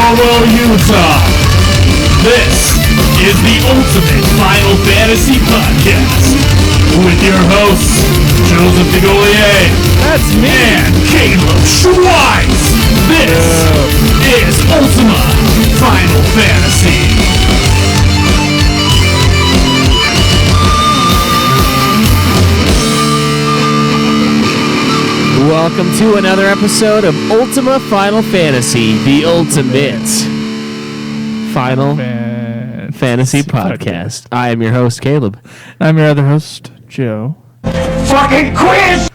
Provo, Utah. This is the Ultimate Final Fantasy Podcast with your hosts, Joseph DeGolier. That's me. And Caleb Schweiss. This is Ultima Final Fantasy. Welcome to another episode of Ultima Final Fantasy, the Ultimate Final Fantasy Podcast. I am your host, Caleb. I'm your other host, Joe. Fucking quiz!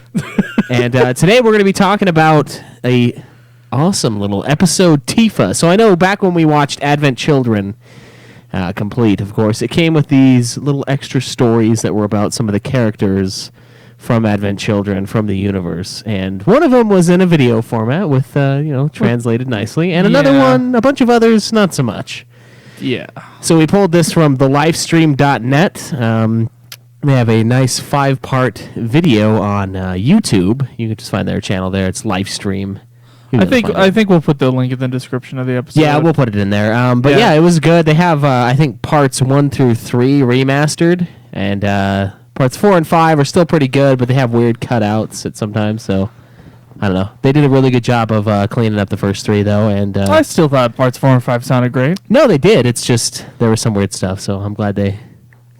And today we're going to be talking about a awesome little episode, Tifa. So I know back when we watched Advent Children, complete, of course, it came with these little extra stories that were about some of the characters from Advent Children, from the universe. And one of them was in a video format with, translated nicely. And another one, a bunch of others, not so much. Yeah. So we pulled this from thelivestream.net. They have a nice 5-part video on YouTube. You can just find their channel there. It's Livestream. I think we'll put the link in the description of the episode. Yeah, we'll put it in there. But yeah, it was good. They have, I think, parts 1 through 3 remastered. And parts 4 and 5 are still pretty good, but they have weird cutouts at sometimes. So, I don't know. They did a really good job of cleaning up the first 3, though. And I still thought parts 4 and 5 sounded great. No, they did. It's just there was some weird stuff. So I'm glad they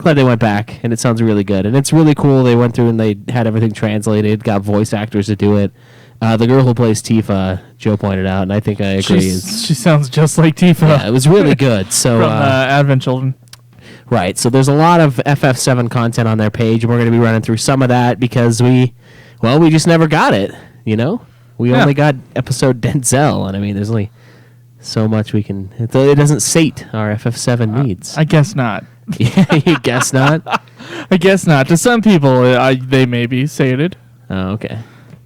went back, and it sounds really good. And it's really cool. They went through and they had everything translated, got voice actors to do it. The girl who plays Tifa, Joe pointed out, and I think I agree. She sounds just like Tifa. Yeah, it was really good. So from Advent Children. Right. So there's a lot of FF7 content on their page, and we're going to be running through some of that because we just never got it, you know? We only got episode Denzel, and I mean, there's only so much we can... It doesn't sate our FF7 needs. I guess not. Yeah, you guess not? I guess not. To some people, they may be sated. Oh, okay.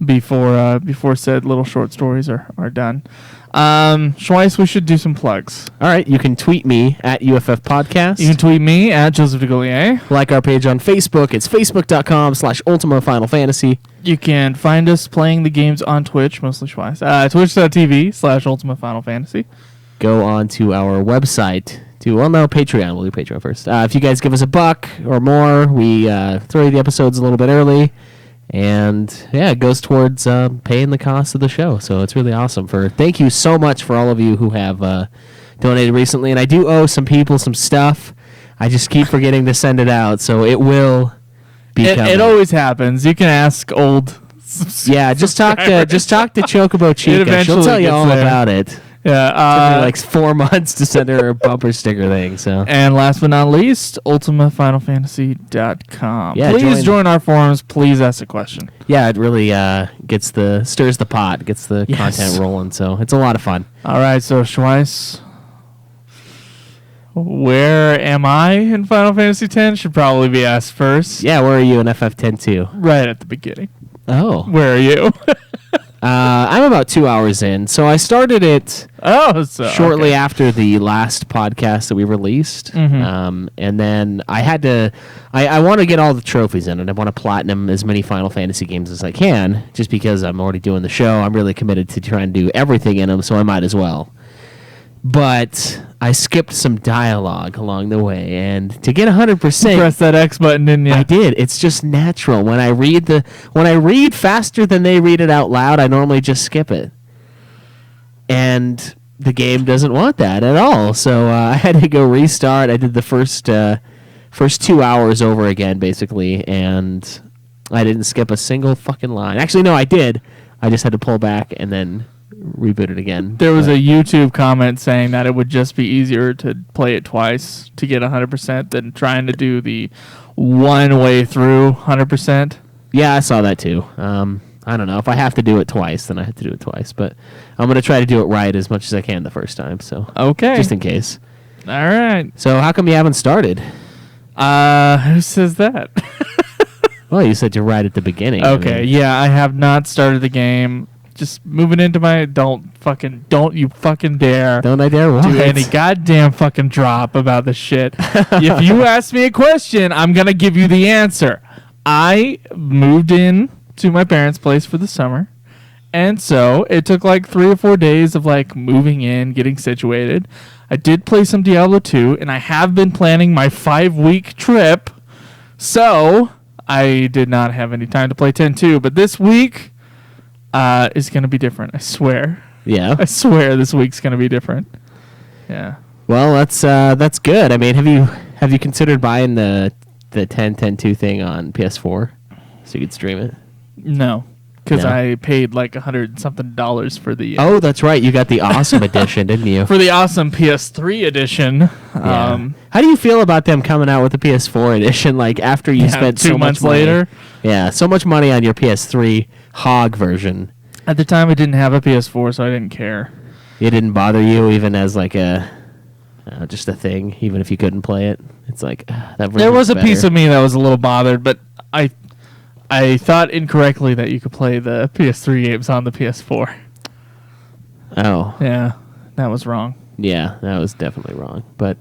Before said little short stories are done. Schweiss, we should do some plugs. All right, you can tweet me at UFF Podcast. You can tweet me at Joseph DeGolier. Like our page on Facebook. It's facebook.com/Ultima Final Fantasy. You can find us playing the games on Twitch, mostly Schweiss. Twitch.tv/Ultima Final Fantasy. Go on to our website. Patreon. We'll do Patreon first. If you guys give us $1 or more, we throw the episodes a little bit early. And, yeah, it goes towards paying the cost of the show. So it's really awesome. Thank you so much for all of you who have donated recently. And I do owe some people some stuff. I just keep forgetting to send it out. So it will be coming. It always happens. You can ask old Yeah, just talk to Chocobo Chica. She'll tell you all about it. Yeah, it took me like 4 months to send her a bumper sticker thing. So, and last but not least, ultimafinalfantasy.com. Yeah, please join our forums. Please ask a question. Yeah, it really stirs the pot, gets the content rolling. So it's a lot of fun. All right, so Schweiss, where am I in Final Fantasy X? Should probably be asked first. Yeah, where are you in FF10 too? Right at the beginning. Oh, where are you? I'm about 2 hours in. So I started it shortly after the last podcast that we released. Mm-hmm. And then I had to... I want to get all the trophies in, and I want to platinum as many Final Fantasy games as I can, just because I'm already doing the show. I'm really committed to trying to do everything in them, so I might as well. But I skipped some dialogue along the way, and to get 100%... Press that X button, didn't you? I did. It's just natural. When I read faster than they read it out loud, I normally just skip it. And the game doesn't want that at all. So I had to go restart. I did the first 2 hours over again, basically, and I didn't skip a single fucking line. Actually, no, I did. I just had to pull back and then reboot it again. There was a YouTube comment saying that it would just be easier to play it twice to get 100% than trying to do the one way through 100%. Yeah, I saw that too. I don't know. If I have to do it twice, then I have to do it twice. But I'm going to try to do it right as much as I can the first time. So okay, just in case. All right. So how come you haven't started? Who says that? Well, you said you're right at the beginning. Okay, yeah, I have not started the game. Just moving into my don't you fucking dare. Don't I dare what? Do any goddamn fucking drop about this shit. If you ask me a question, I'm going to give you the answer. I moved in to my parents' place for the summer, And so it took like 3 or 4 days of like moving in, getting situated. I did play some Diablo 2, and I have been planning my 5-week trip. So I did not have any time to play 10-2. But this week is going to be different. I swear. Yeah. I swear this week's going to be different. Yeah. Well, that's good. I mean, have you considered buying the 10-2 thing on PS4 so you could stream it? No. Because No. I paid like $100-something for the Oh, that's right. You got the awesome edition, didn't you? for the awesome PS3 edition. Yeah. How do you feel about them coming out with the PS4 edition? Like after you spent 2 so months much money, later. Yeah, so much money on your PS3 hog version. At the time, I didn't have a PS4, so I didn't care. It didn't bother you even as like a just a thing, even if you couldn't play it. It's like that. There was a piece of me that was a little bothered, but I thought incorrectly that you could play the PS3 games on the PS4. Oh, Yeah, that was wrong. yeah, that was definitely wrong. But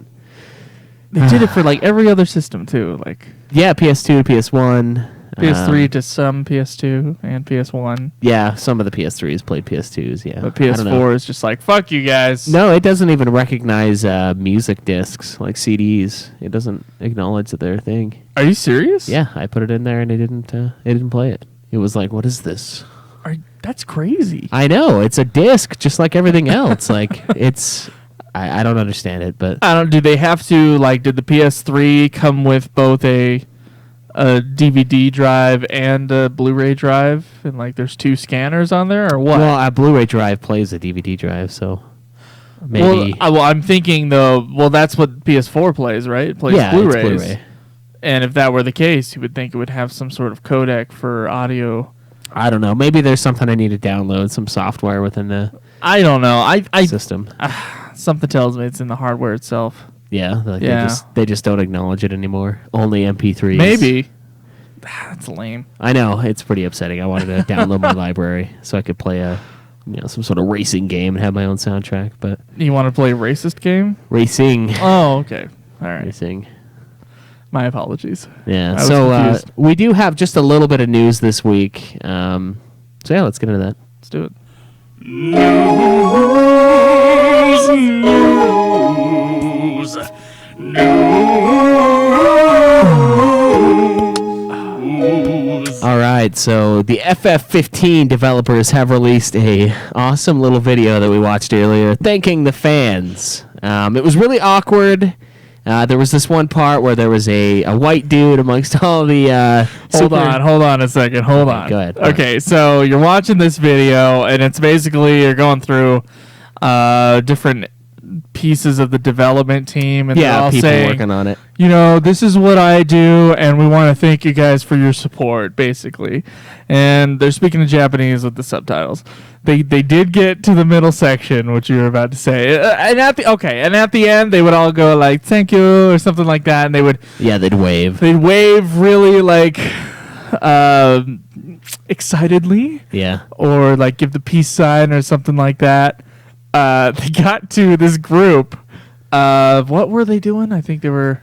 They did it for like every other system too, like yeah, PS2, PS1, PS3 to some PS2 and PS1. Yeah, some of the PS3s played PS2s. Yeah, But I don't know. PS4 is just like, fuck you guys. No, it doesn't even recognize music discs like CDs. It doesn't acknowledge that they're a thing. Are you serious? Yeah, I put it in there and it didn't play it. It was like, what is this? That's crazy. I know, it's a disc just like everything else. Like it's I don't understand it, but I don't. Do they have to like? Did the PS3 come with both a DVD drive and a Blu-ray drive, and like there's 2 scanners on there, or what? well, a Blu-ray drive plays a DVD drive, so maybe Well, I'm thinking though. Well, that's what PS4 plays, right? It plays yeah, Blu-rays. it's Blu-ray. And if that were the case, you would think it would have some sort of codec for audio. I don't know. Maybe there's something I need to download, some software within the I don't know. I system. something tells me it's in the hardware itself. Yeah, like Yeah. they just don't acknowledge it anymore. Only MP3s. Maybe. That's lame. I know, it's pretty upsetting. I wanted to download my library so I could play some sort of racing game and have my own soundtrack, but You want to play a racist game? racing. Oh, okay. All right. Racing. My apologies. Yeah. I was So confused. we do have just a little bit of news this week. So yeah, let's get into that. Let's do it. All right, so the FF15 developers have released a awesome little video that we watched earlier, thanking the fans. It was really awkward. There was this one part where there was a white dude amongst all the. Hold on a second. Hold on. Go ahead. Okay, so you're watching this video, and it's basically you're going through different pieces of the development team, and they're Yeah, all people saying, working on it. you know, this is what I do, and we want to thank you guys for your support, basically. And they're speaking in Japanese with the subtitles. They did get to the middle section, which you were about to say, and at the end they would all go like "thank you" or something like that, and they would Yeah, wave. really like excitedly, Yeah. or like give the peace sign or something like that. They got to this group. What were they doing? I think they were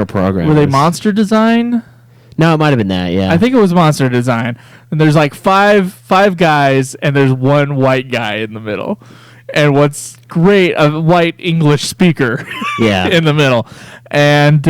programmers. Were they monster design? No, it might have been that. Yeah. I think it was monster design. And there's like five guys, and there's one white guy in the middle. And what's great, a white English speaker Yeah. in the middle. And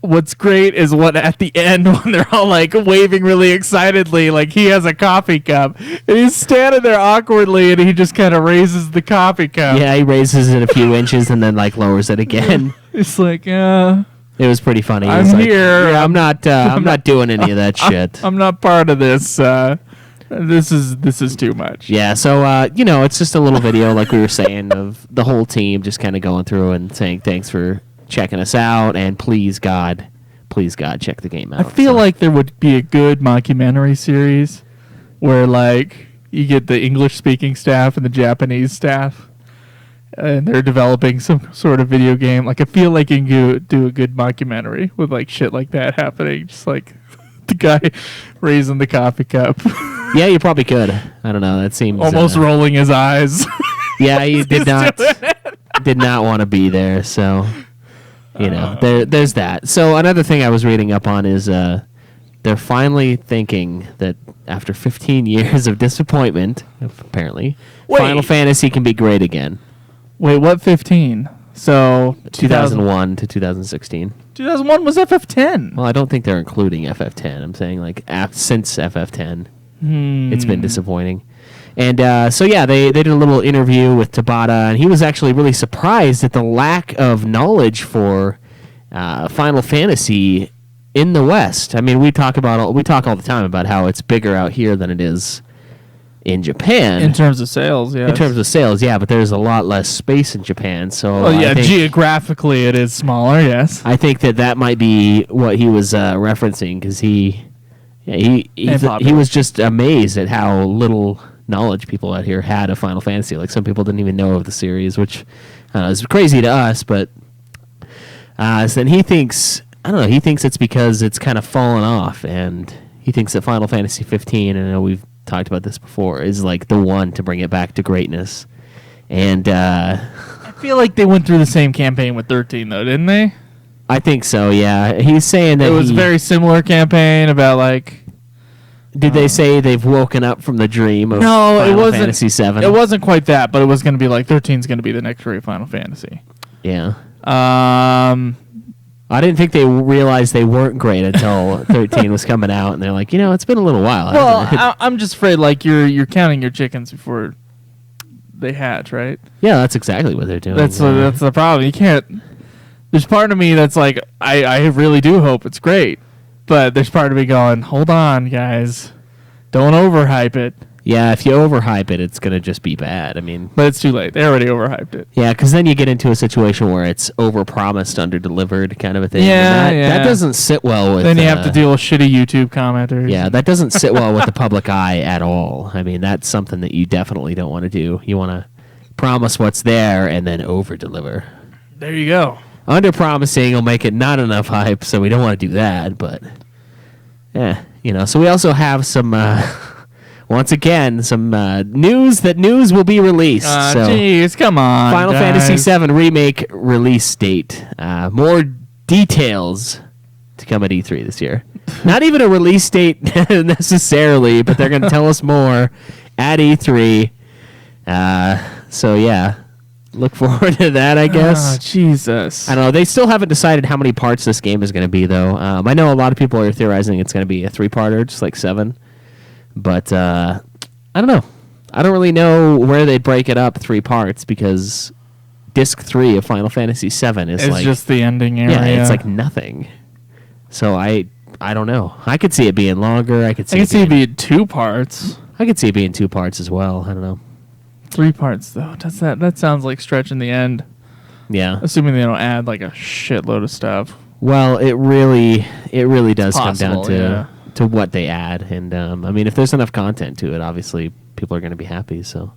what's great is what at the end when they're all like waving really excitedly, like he has a coffee cup, and he's standing there awkwardly, and he just kind of raises the coffee cup. Yeah, he raises it a few inches and then like lowers it again. It's like, yeah. It was pretty funny. He I'm was like, here. Yeah, I'm not doing any of that shit. I'm not part of this. This is too much. Yeah, so it's just a little video, like we were saying, of the whole team just kind of going through and saying thanks for checking us out, and please God, check the game out. I feel like there would be a good mockumentary series where like you get the English speaking staff and the Japanese staff, and they're developing some sort of video game. Like I feel like you can do a good mockumentary with like shit like that happening, just like the guy raising the coffee cup. Yeah, you probably could. I don't know. That seems Almost rolling his eyes. Yeah, he did not doing it. did not want to be there. So there's that. So another thing I was reading up on is they're finally thinking that after 15 years of disappointment, apparently, Wait. Final Fantasy can be great again. Wait, what 15? So 2001 to 2016. 2001 was FF10. Well, I don't think they're including FF10. I'm saying like since FF10, it's been disappointing. And so yeah, they did a little interview with Tabata, and he was actually really surprised at the lack of knowledge for Final Fantasy in the West. I mean, we talk all the time about how it's bigger out here than it is in Japan. In terms of sales, yeah. In terms of sales, yeah, but there's a lot less space in Japan. So well, yeah, I think, geographically it is smaller, yes. I think that might be what he was referencing, because he was just amazed at how little knowledge people out here had of Final Fantasy. Like, some people didn't even know of the series, which is crazy to us, but then he thinks, I don't know, he thinks it's because it's kind of fallen off, and he thinks that Final Fantasy 15, and I know we've talked about this before, is like the one to bring it back to greatness. And I feel like they went through the same campaign with 13, though, didn't they? I think so, yeah. He's saying that it was a very similar campaign about, like... Did they say they've woken up from the dream of Final Fantasy 7? It wasn't quite that, but it was going to be like 13's going to be the next great Final Fantasy. Yeah. I didn't think they realized they weren't great until 13 was coming out, and they're like, it's been a little while. Well, I'm just afraid, like, you're counting your chickens before they hatch, right? Yeah, that's exactly what they're doing. That's the problem. You can't. There's part of me that's like, I really do hope it's great, but there's part of me going, hold on, guys, don't overhype it. Yeah, if you overhype it, it's going to just be bad. I mean... But it's too late. They already overhyped it. Yeah, because then you get into a situation where it's overpromised, underdelivered kind of a thing. Yeah, That doesn't sit well with... Then you have to deal with shitty YouTube commenters. Yeah, that doesn't sit well with the public eye at all. I mean, that's something that you definitely don't want to do. You want to promise what's there and then overdeliver. There you go. Under-promising will make it not enough hype, so we don't want to do that, but... Yeah, so we also have some... Once again, some news that news will be released. Jeez, come on, Final Fantasy VII Remake release date. More details to come at E3 this year. Not even a release date necessarily, but they're going to tell us more at E3. So, yeah, look forward to that, I guess. Oh, Jesus. I don't know. They still haven't decided how many parts this game is going to be, though. I know a lot of people are theorizing it's going to be a 3-parter, just like 7. But I don't know. I don't really know where they'd break it up 3 parts, because Disc 3 of Final Fantasy VII is it's just the ending area. Yeah, it's like nothing. So I don't know. I could see it being longer. I could see it being 2 parts. I could see it being 2 parts as well. I don't know. 3 parts though. That sounds like stretching the end. Yeah. Assuming they don't add like a shitload of stuff. Well, it really does come down to. Yeah. To what they add, and I mean, if there's enough content to it, obviously people are going to be happy. So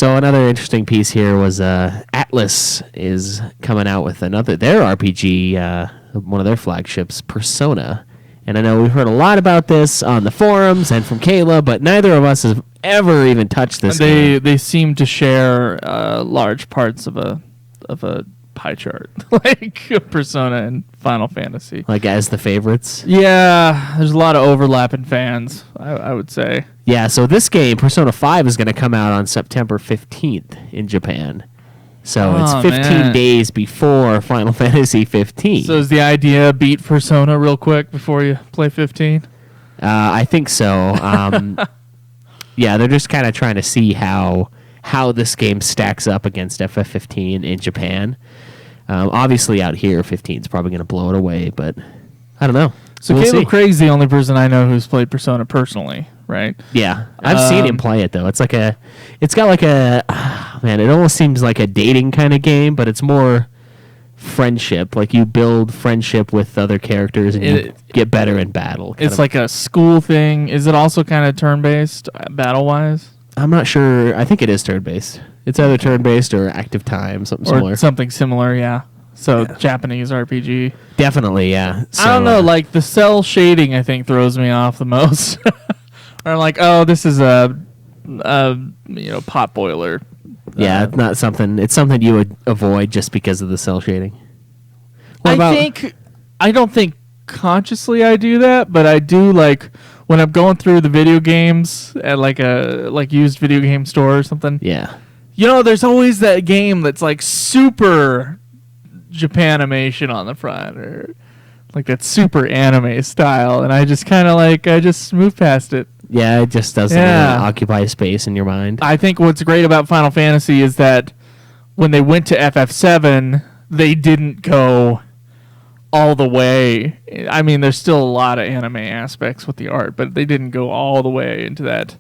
another interesting piece here was Atlas is coming out with their RPG, one of their flagships, Persona. And I know we've heard a lot about this on the forums and from Kayla, but neither of us have ever even touched this game. They seem to share large parts of a pie chart, like Persona and Final Fantasy. Like as the favorites? Yeah, there's a lot of overlap in fans, I would say. Yeah, so this game, Persona 5, is going to come out on September 15th in Japan. So it's 15 days before Final Fantasy 15. So is the idea beat Persona real quick before you play 15? I think so. Yeah, they're just kind of trying to see how this game stacks up against FF15 in Japan. Obviously, out here, 15 is probably going to blow it away, but I don't know. So we'll Caleb see. Craig's the only person I know who's played Persona personally, right? Yeah, I've seen him play it though. It's got like a man. It almost seems like a dating kind of game, but it's more friendship. Like you build friendship with other characters and you get better in battle. It's like a school thing. Is it also kind of turn-based, battle-wise? I'm not sure. I think it is turn-based. It's either turn-based or active time, something similar. Or something similar, yeah. So Japanese RPG. Definitely, yeah. So, I don't know, like the cell shading I think throws me off the most. Or I'm like, oh, this is a pot boiler. Yeah, it's not something. It's something you would avoid just because of the cell shading. I don't think consciously I do that, but I do like when I'm going through the video games at like a used video game store or something. Yeah. You know, there's always that game that's like super Japanimation on the front, or like that super anime style, and I just kind of I just move past it. Yeah, it just doesn't occupy space in your mind. I think what's great about Final Fantasy is that when they went to FF7, they didn't go all the way. I mean, there's still a lot of anime aspects with the art, but they didn't go all the way into that.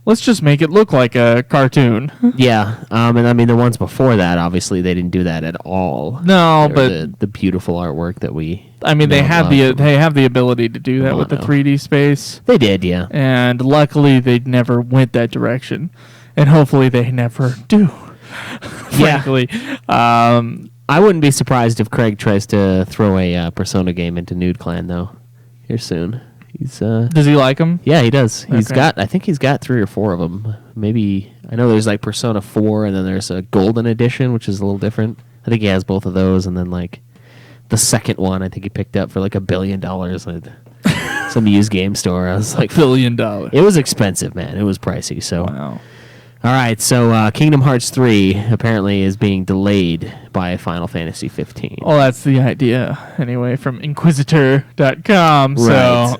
Let's just make it look like a cartoon. Yeah, and I mean the ones before that, obviously they didn't do that at all. No, but the beautiful artwork that we. I mean, they have the ability to do that with the 3D space. They did, yeah. And luckily, they never went that direction, and hopefully, they never do. Frankly, I wouldn't be surprised if Craig tries to throw a Persona game into Nude Clan though, here soon. He's does he like them? Yeah, he does. Okay. I think he's got 3 or 4 of them. Maybe I know there's like Persona 4, and then there's a Golden Edition, which is a little different. I think he has both of those, and then like the second one, I think he picked up for like $1 billion at some used game store. I was like, $1 billion. It was expensive, man. It was pricey. So, Wow. All right. So, Kingdom Hearts 3 apparently is being delayed by Final Fantasy 15. Well, that's the idea, anyway, from Inquisitor.com. Right. So,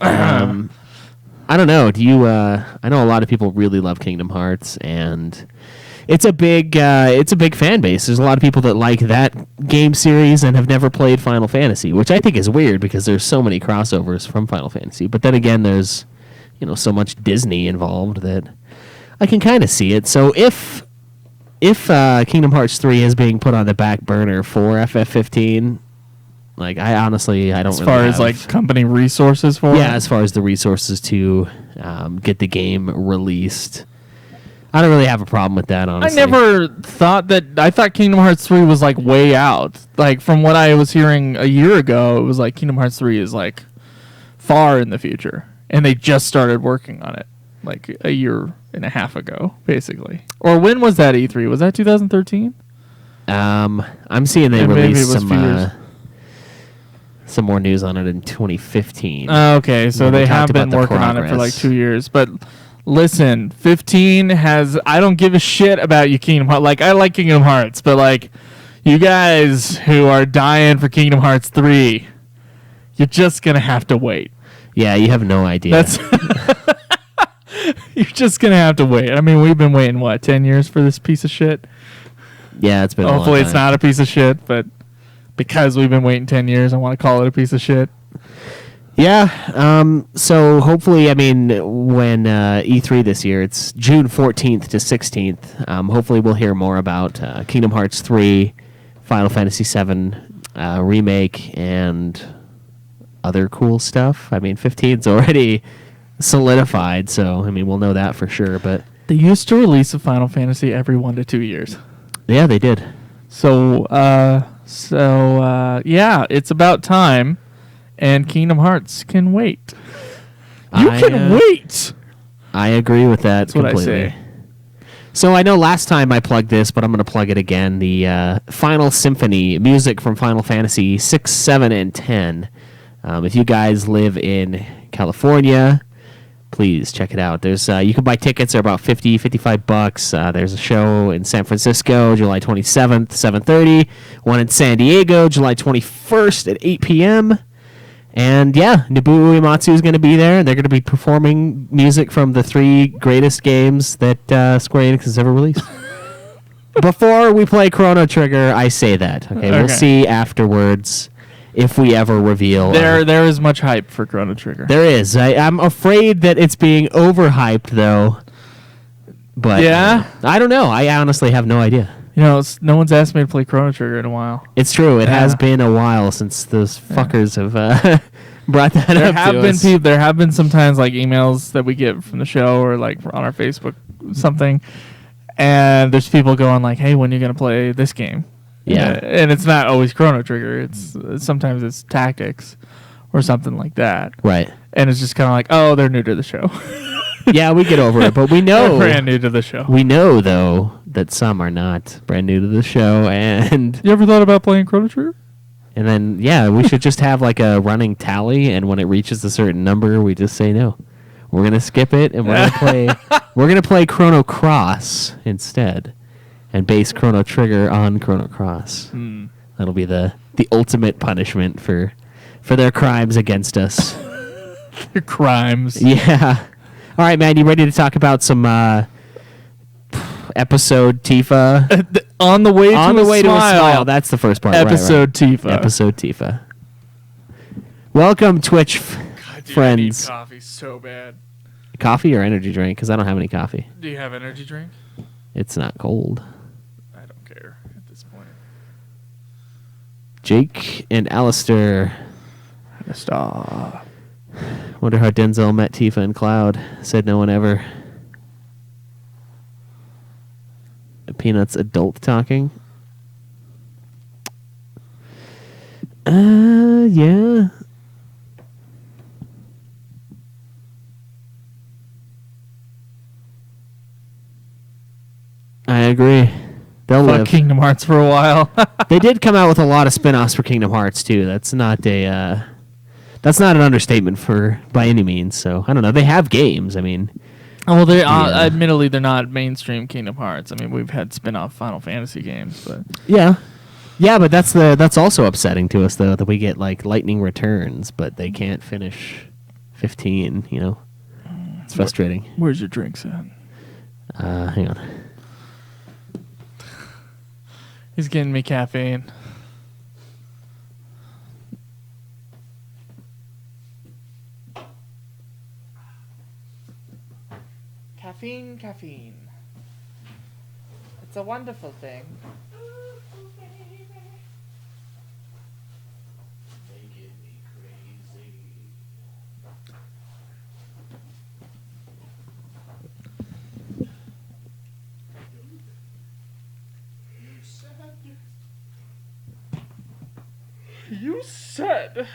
I don't know. Do you? I know a lot of people really love Kingdom Hearts, and it's a big fan base. There's a lot of people that like that game series and have never played Final Fantasy, which I think is weird because there's so many crossovers from Final Fantasy. But then again, there's so much Disney involved that I can kind of see it. So if Kingdom Hearts 3 is being put on the back burner for FF15, like I don't as really far have, as like company resources for it? as far as the resources to get the game released, I don't really have a problem with that, honestly. I never thought that. I thought Kingdom Hearts 3 was like way out. Like from what I was hearing a year ago, it was like Kingdom Hearts 3 is like far in the future, and they just started working on it like a year and a half ago, basically. Or when was that E3? Was that 2013? I'm seeing they released some more news on it in 2015. Okay, so they have been working on it for like 2 years. But listen, 15 has... I don't give a shit about you, Kingdom Hearts. Like, I like Kingdom Hearts, but like, you guys who are dying for Kingdom Hearts 3, you're just going to have to wait. Yeah, you have no idea. That's... You're just going to have to wait. I mean, we've been waiting, 10 years for this piece of shit? Yeah, it's been a long Hopefully time. it's not a piece of shit, but because we've been waiting 10 years, I want to call it a piece of shit. Yeah, so hopefully, I mean, when E3 this year, it's June 14th to 16th. Hopefully we'll hear more about Kingdom Hearts 3, Final Fantasy 7 remake, and other cool stuff. I mean, 15's already solidified, so, I mean, we'll know that for sure, but... They used to release a Final Fantasy every 1 to 2 years. Yeah, they did. So, yeah, it's about time, and Kingdom Hearts can wait. You can wait! I agree with that That's completely. what I say. So I know last time I plugged this, but I'm going to plug it again. The Final Symphony, music from Final Fantasy 6, 7, and 10. If you guys live in California, please check it out. There's you can buy tickets. They're about $55. There's a show in San Francisco, July 27th, 7:30. One in San Diego, July 21st at 8 p.m. And yeah, Nobuo Uematsu is going to be there, and they're going to be performing music from the 3 greatest games that Square Enix has ever released. Before we play Chrono Trigger, I say that. Okay, we'll see afterwards if we ever reveal. There is much hype for Chrono Trigger. There is. I'm afraid that it's being overhyped, though. But yeah, I don't know. I honestly have no idea. You know, no one's asked me to play Chrono Trigger in a while. It's true. It has been a while since those fuckers have brought that up to us. There have been sometimes like emails that we get from the show or like on our Facebook something, and there's people going like, "Hey, when are you gonna play this game?" Yeah, and it's not always Chrono Trigger. It's sometimes it's Tactics or something like that. Right. And it's just kind of like, oh, they're new to the show. Yeah, we get over it, but we know they're brand new to the show. We know though that some are not brand new to the show. And you ever thought about playing Chrono Trigger? And then, yeah, we should just have like a running tally, and when it reaches a certain number, we just say no. We're gonna skip it, and we're gonna play. We're gonna play Chrono Cross instead, and base Chrono Trigger on Chrono Cross. That'll be the ultimate punishment for their crimes against us. Your crimes. Yeah. All right, man. You ready to talk about some episode Tifa? On the way to On the way to a smile. smile. That's the first part. Episode right. Tifa. Episode Tifa. Welcome, Twitch friends. I need coffee so bad. Coffee or energy drink? Because I don't have any coffee. Do you have energy drink? It's not cold. I don't care at this point. Jake and Alistair. Stop. Wonder how Denzel met Tifa and Cloud. Said no one ever. Peanuts adult talking. Yeah. I agree. They'll Fuck live. Kingdom Hearts for a while. They did come out with a lot of spin-offs for Kingdom Hearts too. That's not an understatement by any means. So I don't know. They have games. I mean, well, they Yeah. admittedly they're not mainstream Kingdom Hearts. I mean, we've had spin-off Final Fantasy games, but yeah, but that's also upsetting to us though, that we get like Lightning Returns, but they can't finish 15. You know, it's frustrating. where's your drinks at? Hang on. He's getting me caffeine. Caffeine. It's a wonderful thing. You said.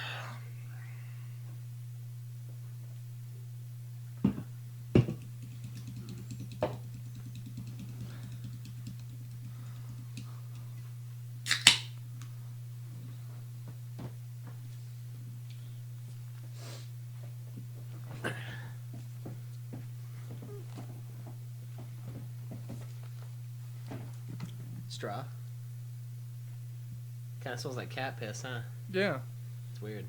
Straw. Kind of smells like cat piss, huh? Yeah. It's weird.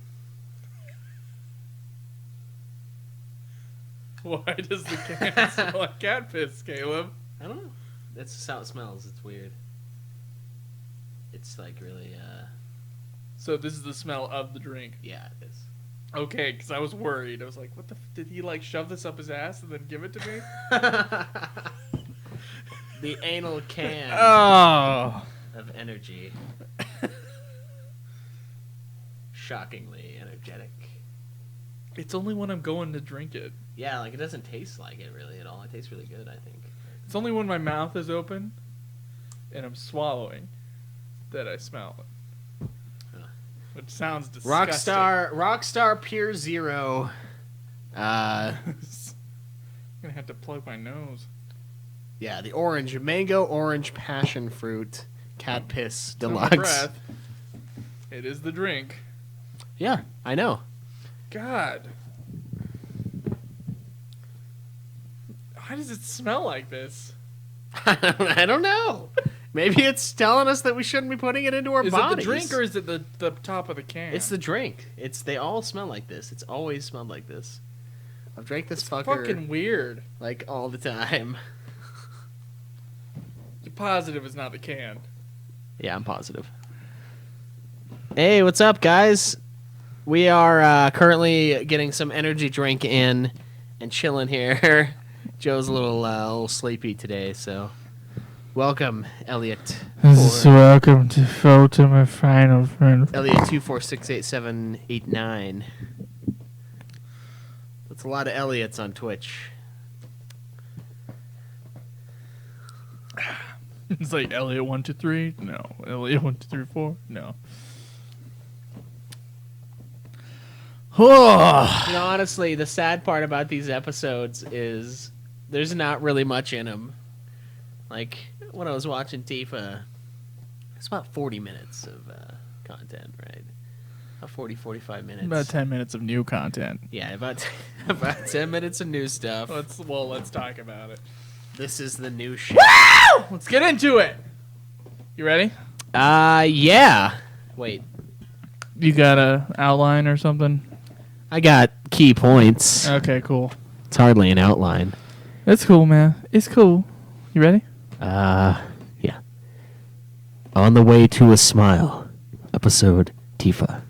Why does the can smell like cat piss, Caleb? I don't know. That's just how it smells. It's weird. It's like really, So this is the smell of the drink. yeah, it is. Okay, because I was worried. I was like, what the did he like shove this up his ass and then give it to me? The anal can Oh. of energy. Shockingly energetic. It's only when I'm going to drink it. Yeah, like it doesn't taste like it really at all. It tastes really good, I think. It's only when my mouth is open and I'm swallowing that I smell it. Which sounds disgusting. Rockstar Pure Zero. I'm gonna have to plug my nose. Yeah, the mango orange passion fruit cat piss Under my deluxe. breath. It is the drink. Yeah, I know. God. Why does it smell like this? I don't know. Maybe it's telling us that we shouldn't be putting it into our Is bodies. it the drink or is it the top of the can? It's the drink. They all smell like this. It's always smelled like this. I've drank this fucker fucking weird. like all the time. You're positive it's not the can. Yeah, I'm positive. Hey, what's up, guys? We are currently getting some energy drink in and chilling here. Joe's a little sleepy today, so welcome, Elliot. Welcome to Ultima Final Friend. Elliot 2468789. That's a lot of Elliots on Twitch. It's like Elliot 123. No. Elliot 1234. No. Honestly, the sad part about these episodes is there's not really much in them. Like, when I was watching Tifa, it's about 40 minutes of content, right? 45 minutes. About 10 minutes of new content. Yeah, about 10 minutes of new stuff. Let's talk about it. This is the new shit. Woo! Let's get into it. You ready? Yeah. Wait. You got a outline or something? I got key points. Okay, cool. It's hardly an outline. It's cool, man. It's cool. You ready? Yeah. On the Way to a Smile, episode Tifa.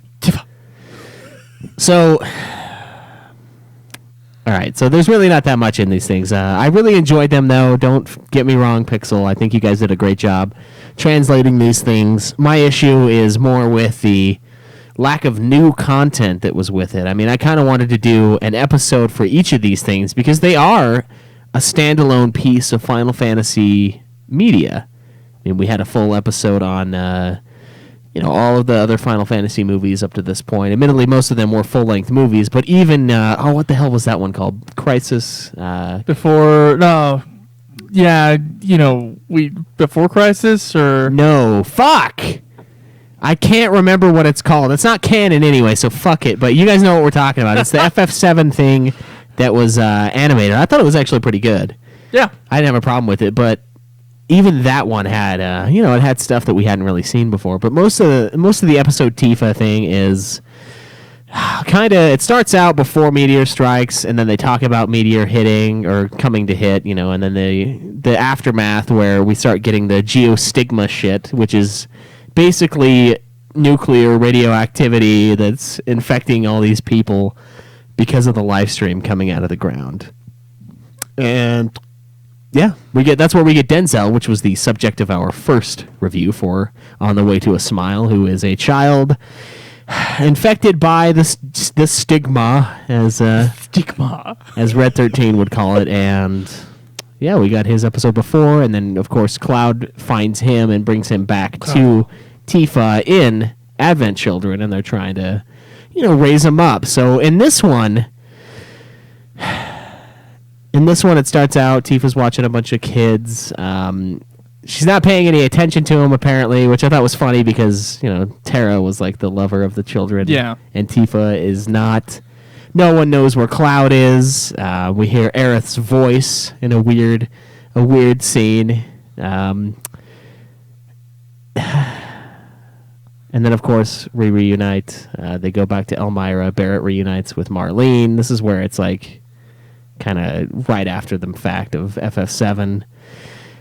So, all right. So there's really not that much in these things. I really enjoyed them, though. Don't get me wrong, Pixel. I think you guys did a great job translating these things. My issue is more with the lack of new content that was with it. I mean, I kind of wanted to do an episode for each of these things because they are a standalone piece of Final Fantasy media. I mean, we had a full episode on, all of the other Final Fantasy movies up to this point. Admittedly, most of them were full-length movies, but even, what the hell was that one called? Crisis? Before Crisis, or... No, fuck! I can't remember what it's called. It's not canon anyway, so fuck it, but you guys know what we're talking about. It's the FF7 thing that was animated. I thought it was actually pretty good. Yeah. I didn't have a problem with it, but even that one had, it had stuff that we hadn't really seen before. But most of the episode Tifa thing is kind of, it starts out before Meteor strikes, and then they talk about Meteor hitting or coming to hit, and then the aftermath where we start getting the geostigma shit, which is basically nuclear radioactivity that's infecting all these people because of the live stream coming out of the ground. And yeah, that's where we get Denzel, which was the subject of our first review for On the Way to a Smile, who is a child infected by this stigma, as Red 13 would call it. And yeah, we got his episode before, and then of course Cloud finds him and brings him back to Tifa in Advent Children, and they're trying to, raise him up. So in this one, it starts out, Tifa's watching a bunch of kids. She's not paying any attention to him, apparently, which I thought was funny because, Terra was like the lover of the children. Yeah. And Tifa is not. No one knows where Cloud is. We hear Aerith's voice in a weird scene. And then, of course, we reunite. They go back to Elmira. Barrett reunites with Marlene. This is where it's like kind of right after the fact of FF7.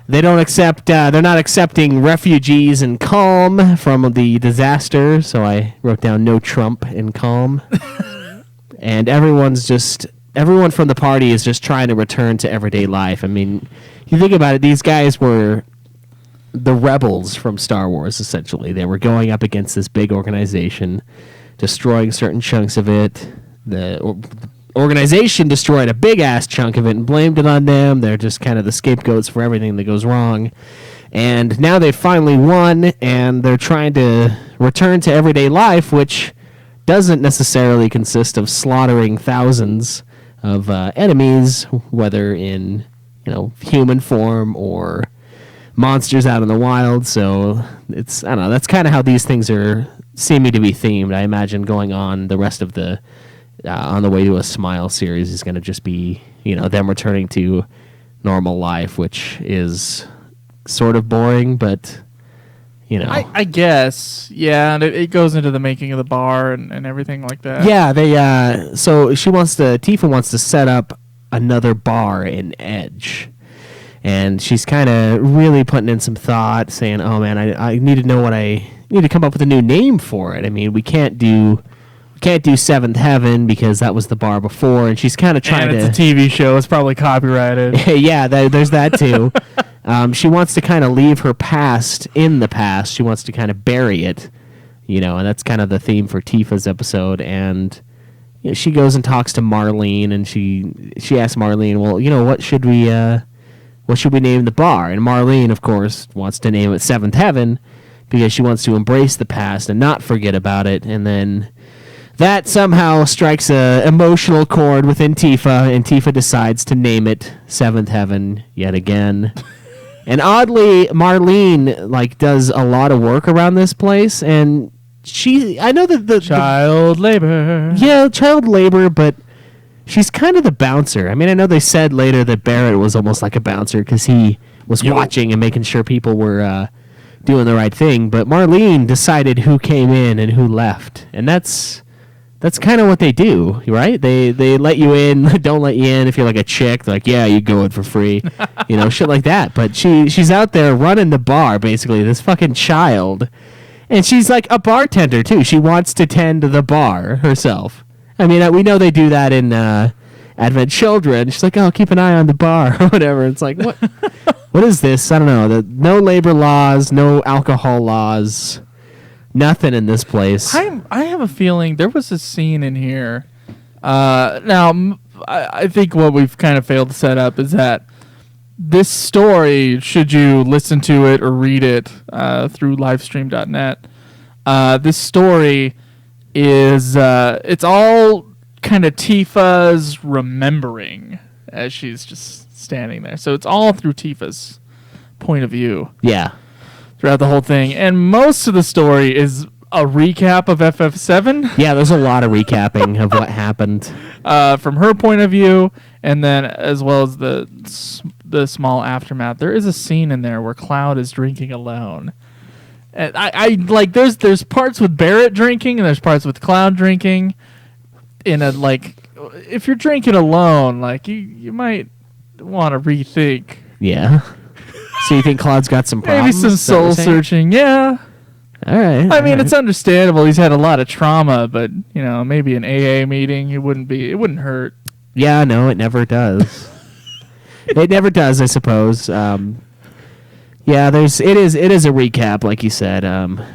They don't accept. They're not accepting refugees in Calm from the disaster. So I wrote down no Trump in Calm. And everyone from the party is just trying to return to everyday life. I mean, you think about it. These guys were the rebels from Star Wars. Essentially, they were going up against this big organization, destroying certain chunks of it. The organization destroyed a big-ass chunk of it and blamed it on them. They're just kind of the scapegoats for everything that goes wrong. And now they've finally won, and they're trying to return to everyday life, which doesn't necessarily consist of slaughtering thousands of enemies, whether in, human form or monsters out in the wild. So it's, I don't know, that's kind of how these things are seeming to be themed. I imagine going on the rest of the On the Way to a Smile series is going to just be, them returning to normal life, which is sort of boring, but, I guess, yeah, and it goes into the making of the bar and everything like that. Yeah, so Tifa wants to set up another bar in Edge. And she's kind of really putting in some thought, saying, oh man, I need to know need to come up with a new name for it. I mean, we can't do Seventh Heaven because that was the bar before, and she's kind of trying it's a TV show. It's probably copyrighted. Yeah, there's that too. She wants to kind of leave her past in the past. She wants to kind of bury it, and that's kind of the theme for Tifa's episode. And she goes and talks to Marlene, and she asks Marlene, well, what should we name the bar? And Marlene, of course, wants to name it Seventh Heaven because she wants to embrace the past and not forget about it. And then that somehow strikes a emotional chord within Tifa, and Tifa decides to name it Seventh Heaven yet again. And oddly, Marlene does a lot of work around this place, and I know that the Child labor. yeah, child labor, but she's kind of the bouncer. I mean, I know they said later that Barrett was almost like a bouncer because he was watching and making sure people were doing the right thing. But Marlene decided who came in and who left, and that's kind of what they do, right? They let you in, don't let you in. If you're like a chick, they're like, yeah, you go in for free, shit like that. But she's out there running the bar, basically, this fucking child. And she's like a bartender, too. She wants to tend the bar herself. I mean, we know they do that in Advent Children. She's like, oh, keep an eye on the bar or whatever. It's like, what? What is this? I don't know. No labor laws, no alcohol laws. Nothing in this place. I have a feeling there was a scene in here. Now, I think what we've kind of failed to set up is that this story, should you listen to it or read it through livestream.net, this story is it's all kind of Tifa's remembering as she's just standing there. So it's all through Tifa's point of view. Yeah. Throughout the whole thing. And most of the story is a recap of FF7. Yeah, there's a lot of recapping of what happened. From her point of view, and then as well as the small aftermath. There is a scene in there where Cloud is drinking alone. And I like there's parts with Barrett drinking and there's parts with Cloud drinking. In a if you're drinking alone, like you might want to rethink. Yeah. So you think Cloud's got some Maybe problems? some soul searching, yeah. All right. I mean, it's understandable. He's had a lot of trauma, but maybe an AA meeting, it wouldn't hurt. Yeah, no, it never does. It never does, I suppose. Yeah, it is a recap, like you said,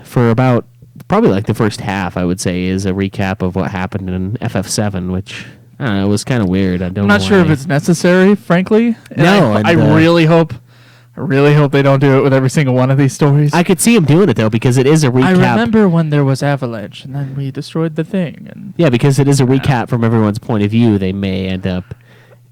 for about probably like the first half. I would say is a recap of what happened in FF7, which I don't know, it was kind of weird. I'm not sure if it's necessary, frankly. No, I really hope they don't do it with every single one of these stories. I could see him doing it though because it is a recap. I remember when there was Avalanche, and then we destroyed the thing. And yeah, because it is a recap from everyone's point of view. They may end up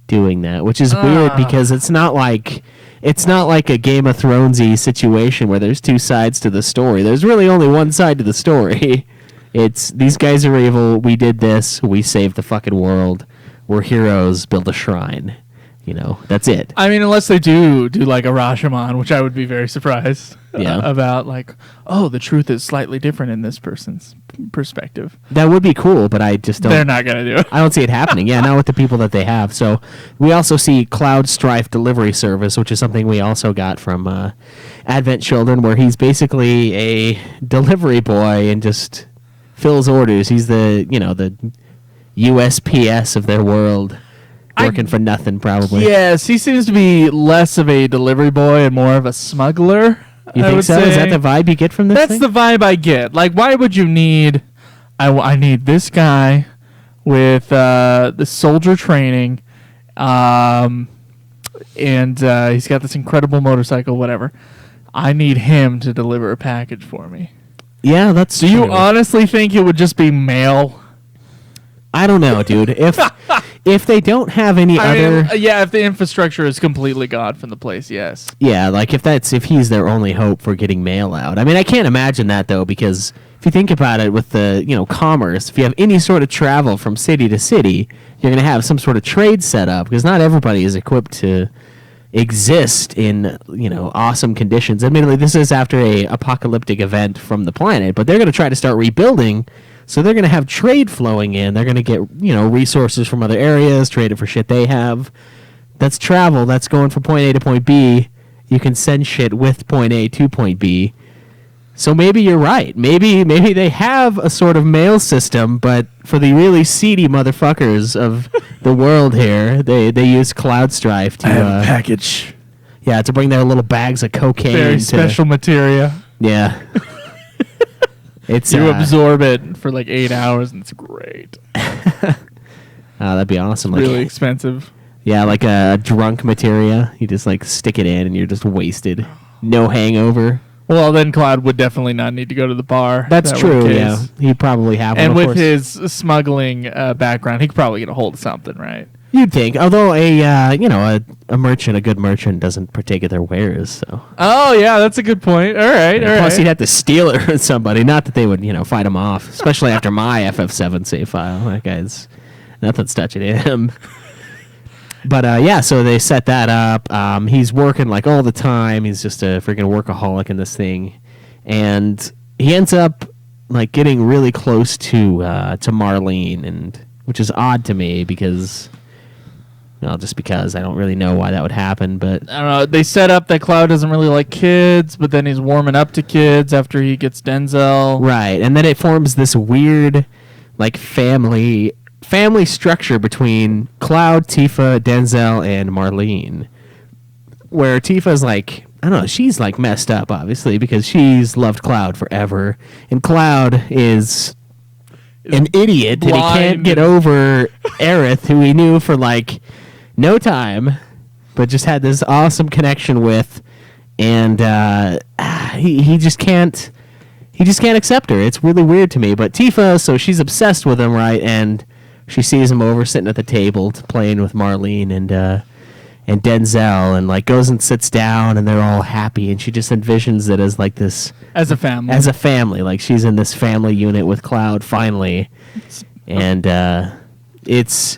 doing that, which is weird because it's not like a Game of Thronesy situation where there's two sides to the story. There's really only one side to the story. It's these guys are evil. We did this. We saved the fucking world. We're heroes. Build a shrine. That's it. I mean, unless they do like a Rashomon, which I would be very surprised about. Like, oh, the truth is slightly different in this person's perspective. That would be cool, but I just don't. They're not gonna do it. I don't see it happening. Yeah, not with the people that they have. So we also see Cloud Strife delivery service, which is something we also got from Advent Children, where he's basically a delivery boy and just fills orders. He's the the USPS of their world. Working for nothing, probably. Yes, he seems to be less of a delivery boy and more of a smuggler. You think so? Is that the vibe you get from this That's thing? the vibe I get. Like, why would you need... I need this guy with the soldier training, and he's got this incredible motorcycle, whatever. I need him to deliver a package for me. Yeah, that's Do you honestly think it would just be mail? I don't know, dude. If they don't have any other... if the infrastructure is completely gone from the place, yes. Yeah, like if he's their only hope for getting mail out. I mean, I can't imagine that, though, because if you think about it with the, commerce, if you have any sort of travel from city to city, you're going to have some sort of trade set up, because not everybody is equipped to exist in, awesome conditions. Admittedly, this is after a apocalyptic event from the planet, but they're going to try to start rebuilding. So they're going to have trade flowing in. They're going to get, resources from other areas, trade it for shit they have. That's travel. That's going from point A to point B. You can send shit with point A to point B. So maybe you're right. Maybe they have a sort of mail system, but for the really seedy motherfuckers of the world here, they use Cloud Strife to... I have a package. Yeah, to bring their little bags of cocaine. Very special materia. Yeah. You absorb it for like 8 hours, and it's great. That'd be awesome. It's really expensive. Yeah, like a drunk materia. You just stick it in, and you're just wasted. No hangover. Well, then Cloud would definitely not need to go to the bar. That's true. Yeah, he'd probably have one. And with his smuggling background, he could probably get a hold of something, right? You'd think, although a good merchant doesn't partake of their wares. So. Oh yeah, that's a good point. All right, all Plus, right. he'd have to steal it from somebody. Not that they would, fight him off, especially after my FF7 save file. That guy's nothing's touching him. But so they set that up. He's working like all the time. He's just a freaking workaholic in this thing, and he ends up like getting really close to Marlene, and which is odd to me because. Well, just because I don't really know why that would happen, but I don't know. They set up that Cloud doesn't really like kids, but then he's warming up to kids after he gets Denzel. Right, and then it forms this weird, like family structure between Cloud, Tifa, Denzel, and Marlene, where Tifa's like, I don't know, she's like messed up, obviously, because she's loved Cloud forever, and Cloud is an idiot, and he can't get over Aerith, who he knew for like no time, but just had this awesome connection with, and he just can't accept her. It's really weird to me. But Tifa, so she's obsessed with him, right? And she sees him over sitting at the table playing with Marlene and Denzel, and like goes and sits down, and they're all happy, and she just envisions it as like this As a family, like she's in this family unit with Cloud finally, and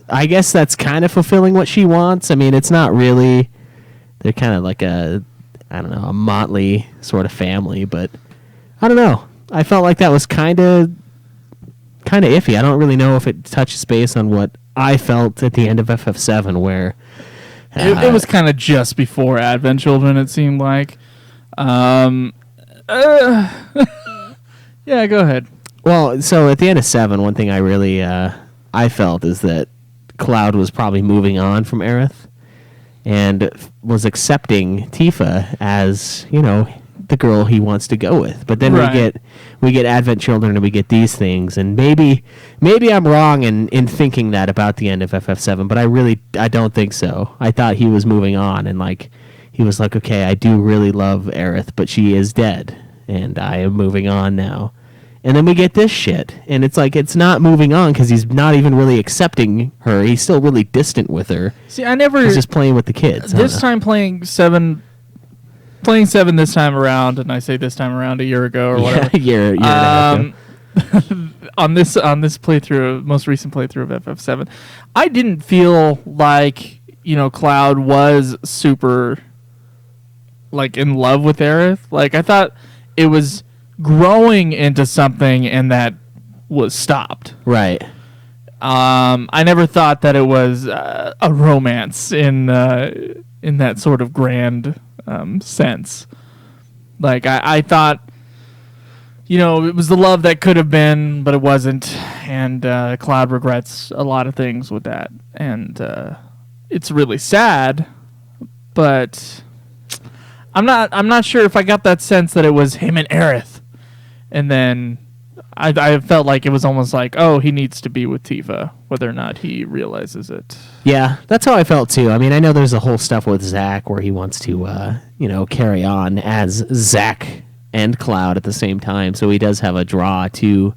I guess that's kind of fulfilling what she wants. I mean, it's not really. They're kind of like a motley sort of family, but I don't know. I felt like that was kind of iffy. I don't really know if it touches base on what I felt at the end of FF7, where it was kind of just before Advent Children. It seemed like. Yeah, go ahead. Well, so at the end of 7, one thing I really I felt is that Cloud was probably moving on from Aerith and was accepting Tifa as, the girl he wants to go with. But then we get Advent Children, and we get these things, and maybe I'm wrong in thinking that about the end of FF7, but I don't think so. I thought he was moving on, and like he was like, okay, I do really love Aerith, but she is dead, and I am moving on now. And then we get this shit, and it's like it's not moving on because he's not even really accepting her. He's still really distant with her. See, He's just playing with the kids. This time playing 7 this time around, and I say this time around a year ago or whatever. year and a half ago. on this playthrough, most recent playthrough of FF7, I didn't feel like Cloud was super like in love with Aerith. Like I thought it was growing into something, and that was stopped. Right. I never thought that it was a romance in that sort of grand sense. Like I thought, it was the love that could have been, but it wasn't, and Cloud regrets a lot of things with that, and it's really sad. But I'm not sure if I got that sense that it was him and Aerith. And then I felt like it was almost like, oh, he needs to be with Tifa, whether or not he realizes it. Yeah, that's how I felt too. I mean, I know there's a whole stuff with Zack where he wants to, carry on as Zack and Cloud at the same time. So he does have a draw to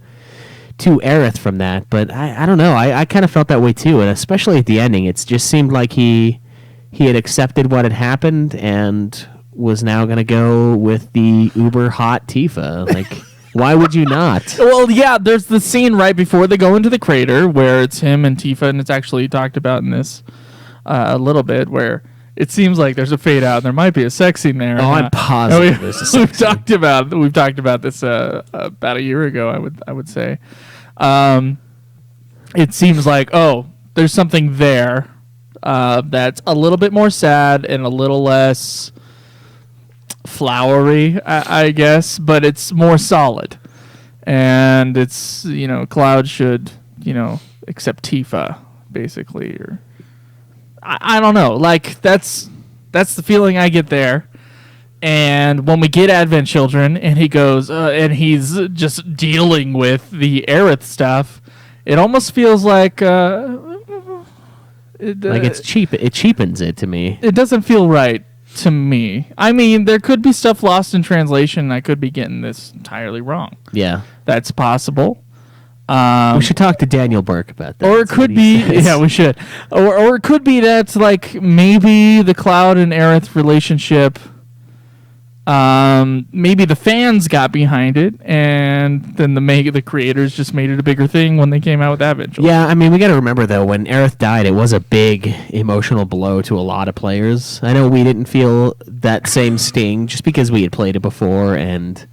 Aerith from that. But I don't know. I kind of felt that way too. And especially at the ending, it just seemed like he had accepted what had happened and was now going to go with the uber hot Tifa. Like... Why would you not? Well, yeah, there's the scene right before they go into the crater where it's him and Tifa, and it's actually talked about in this a little bit, where it seems like there's a fade out and there might be a sex scene there. Oh, I'm positive there's a sex we've talked about this about a year ago, I would say. It seems like, there's something there that's a little bit more sad and a little less flowery, I guess, but it's more solid, and it's Cloud should accept Tifa basically, or I don't know, like that's the feeling I get there. And when we get Advent Children and he goes and he's just dealing with the Aerith stuff, it almost feels like it's cheap. It cheapens it to me. It doesn't feel right to me. I mean, there could be stuff lost in translation. I could be getting this entirely wrong. Yeah. That's possible. We should talk to Daniel Burke about that. Or it could be, yeah, we should. Or it could be that's like maybe the Cloud and Aerith relationship. Maybe the fans got behind it, and then the creators just made it a bigger thing when they came out with that visual. Yeah, I mean, we got to remember though, when Aerith died, it was a big emotional blow to a lot of players. I know we didn't feel that same sting just because we had played it before, and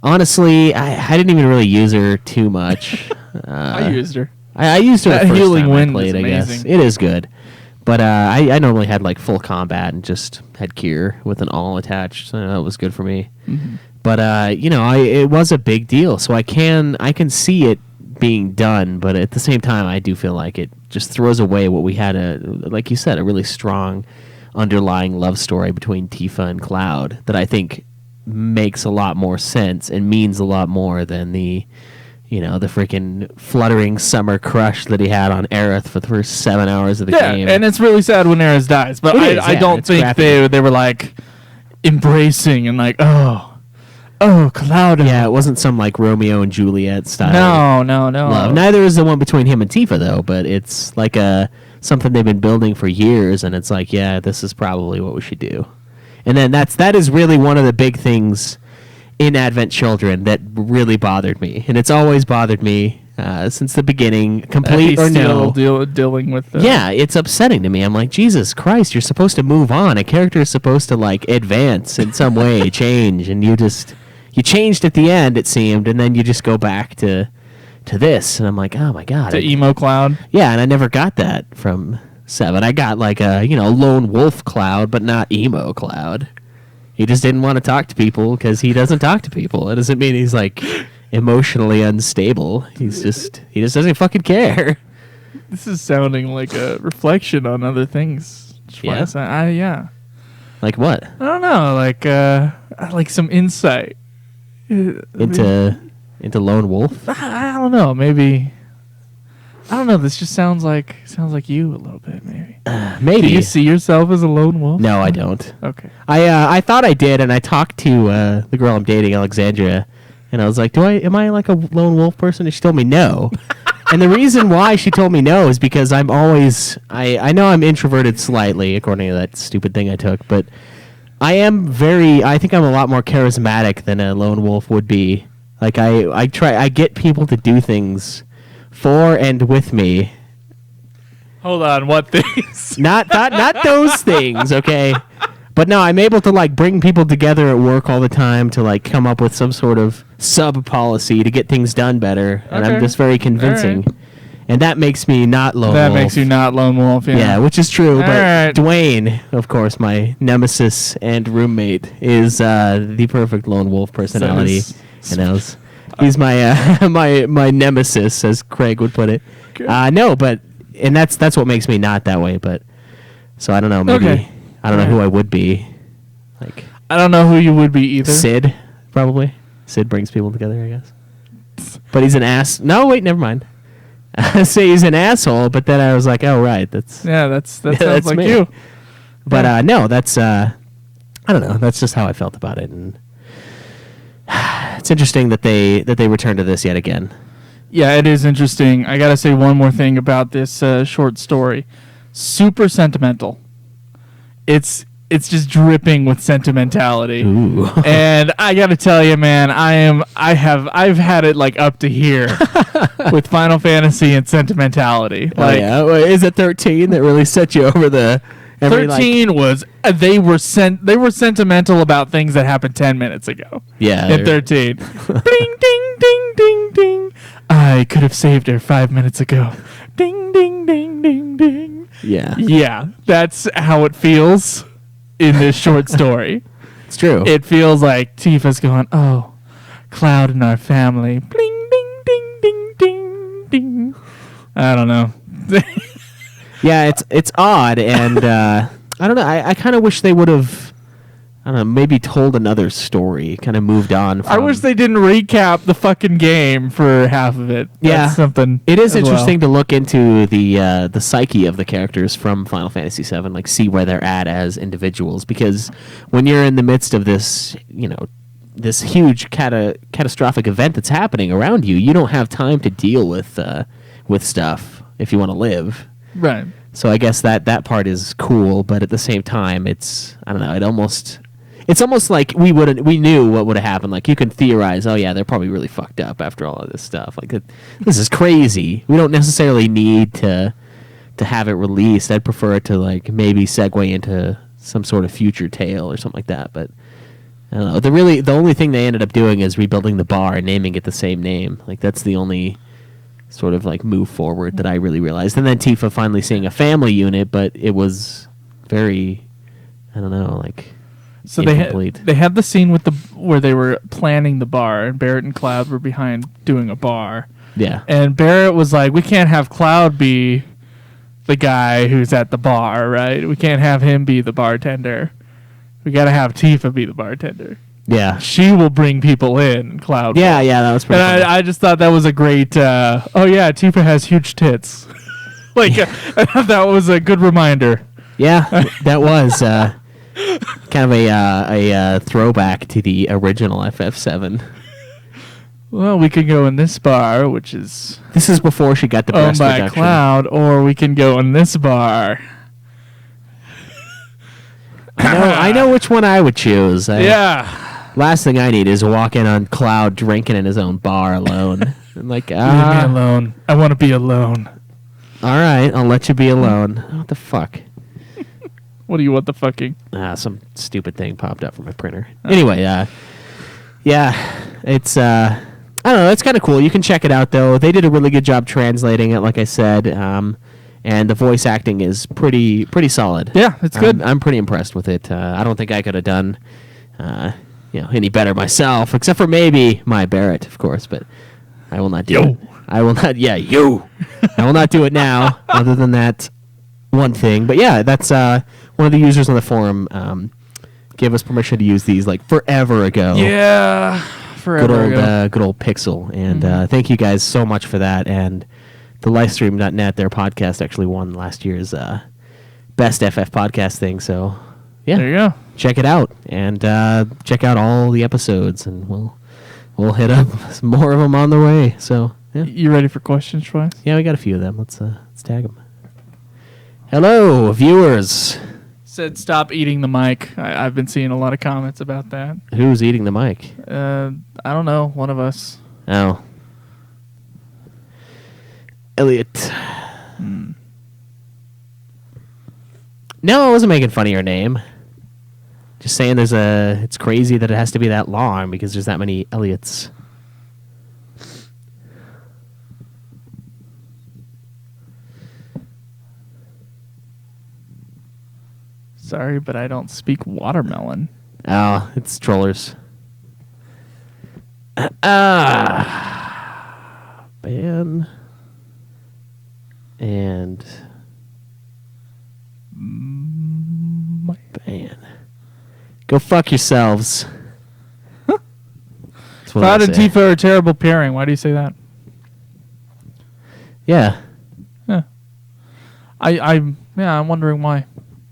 honestly, I didn't even really use her too much. I used her. I used her the That first healing time I wind played, is I guess. amazing. It is good. But I normally had like full combat and just had Kier with an all attached, so that was good for me. Mm-hmm. But it was a big deal, so I can see it being done. But at the same time, I do feel like it just throws away what we had like you said, a really strong underlying love story between Tifa and Cloud that I think makes a lot more sense and means a lot more than the freaking fluttering summer crush that he had on Aerith for the first 7 hours of the game. And it's really sad when Aerith dies, but I don't think they were like embracing and like, oh, Cloud. Yeah, it wasn't some like Romeo and Juliet style. No. Love. Neither is the one between him and Tifa though, but it's like something they've been building for years, and it's like, yeah, this is probably what we should do. And then that is really one of the big things in Advent Children that really bothered me, and it's always bothered me since the beginning, complete or no. Dealing with yeah, it's upsetting to me. I'm like, Jesus Christ, you're supposed to move on. A character is supposed to like advance in some way, change, and you changed at the end, it seemed, and then you just go back to this, and I'm like, oh my God, to emo Cloud. Yeah, and I never got that from 7. I got like a lone wolf Cloud, but not emo Cloud. He just didn't want to talk to people because he doesn't talk to people. It doesn't mean he's like emotionally unstable. He just doesn't fucking care. This is sounding like a reflection on other things. Yeah? Yeah. Like what? I don't know, like some insight Into lone wolf? I don't know. Maybe. I don't know. This just sounds like you a little bit. Maybe. Maybe. Do you see yourself as a lone wolf? No, I don't. Okay. I thought I did, and I talked to the girl I'm dating, Alexandria, and I was like, am I like a lone wolf person? And she told me no. And the reason why she told me no is because I'm always I know I'm introverted slightly, according to that stupid thing I took, but I think I'm a lot more charismatic than a lone wolf would be. Like I get people to do things for and with me. Hold on, what things? Not those things, okay? But no, I'm able to like bring people together at work all the time to like come up with some sort of sub policy to get things done better, and I'm just very convincing. Right. And that makes me not lone wolf. That makes you not lone wolf, yeah. Yeah, which is true. But right. Dwayne, of course, my nemesis and roommate, is the perfect lone wolf personality. He's my my nemesis, as Craig would put it. No, but and that's what makes me not that way. But so I don't know. Maybe I don't know who I would be. Like I don't know who you would be either. Sid, probably. Sid brings people together, I guess. But he's an ass. No, wait, never mind. I say he's an asshole, but then I was like, oh right, that sounds like me. you. But no, that's I don't know. That's just how I felt about it, and it's interesting that they returned to this yet again. Yeah, it is interesting. I gotta say one more thing about this short story. Super sentimental. It's just dripping with sentimentality. Ooh. And I gotta tell you, man, I've had it like up to here with Final Fantasy and sentimentality. Like, yeah, is it 13 that really set you over the? 13 was they were sentimental about things that happened 10 minutes ago. Yeah. In 13. Ding ding ding ding ding. I could have saved her 5 minutes ago. Ding ding ding ding ding. Yeah. Yeah, that's how it feels in this short story. It's true. It feels like Tifa's going, "Oh, Cloud in our family." Bling ding ding ding ding ding. I don't know. Yeah, it's odd, and I don't know. I kind of wish they would have, I don't know, maybe told another story, kind of moved on. I wish they didn't recap the fucking game for half of it. Yeah, that's something. It is interesting to look into the psyche of the characters from Final Fantasy VII, like see where they're at as individuals, because when you're in the midst of this, this huge catastrophic event that's happening around you. You don't have time to deal with stuff if you want to live. Right. So I guess that part is cool, but at the same time, it's I don't know. It's almost like we knew what would have happened. Like you can theorize, oh yeah, they're probably really fucked up after all of this stuff. Like this is crazy. We don't necessarily need to have it released. I'd prefer it to like maybe segue into some sort of future tale or something like that. But I don't know. The only thing they ended up doing is rebuilding the bar and naming it the same name. Like that's the only sort of like move forward that I really realized. And then Tifa finally seeing a family unit, but it was very, I don't know, like so incomplete. they had the scene with where they were planning the bar, and Barrett and Cloud were behind doing a bar. Yeah. And Barrett was like, "We can't have Cloud be the guy who's at the bar, right? We can't have him be the bartender. We got to have Tifa be the bartender. Yeah. She will bring people in, Cloud. Yeah, that was pretty And funny. I just thought that was a great, oh yeah, Tifa has huge tits. I thought that was a good reminder. Yeah, that was kind of a throwback to the original FF7. Well, we can go in this bar, which is This is before she got the owned breast by reduction. Cloud, or we can go in this bar. I know which one I would choose. Yeah. Last thing I need is walk in on Cloud drinking in his own bar alone. I'm like, Leave me alone. I want to be alone. all right, I'll let you be alone. What the fuck? What do you want the fucking? Some stupid thing popped up from my printer. Anyway, yeah, it's I don't know. It's kind of cool. You can check it out though. They did a really good job translating it, like I said, and the voice acting is pretty solid. Yeah, it's good. I'm pretty impressed with it. I don't think I could have done any better myself, except for maybe my Barrett, of course. But I will not do it. I will not. Yeah, you. I will not do it now. Other than that one thing, but yeah, that's one of the users on the forum gave us permission to use these like forever ago. Yeah, forever ago. Good old Pixel, and thank you guys so much for that. And the Livestream.net, their podcast actually won last year's best FF podcast thing. So yeah, There you go. check it out and check out all the episodes, and we'll hit up some more of them on the way. So yeah, You ready for questions, Schweiss? yeah, we got a few of them. Let's tag them. Hello, viewers. Said stop eating the mic. I've been seeing a lot of comments about that. Who's eating the mic? I don't know. One of us. Oh, Elliot. No, I wasn't making fun of your name. Just saying it's crazy that it has to be that long because there's that many Elliots. Sorry, but I don't speak watermelon. Oh, it's trollers. Ban. And ban. Go fuck yourselves. That's what Cloud I and say. Tifa are a terrible pairing. Why do you say that? Yeah. Yeah. I'm wondering why.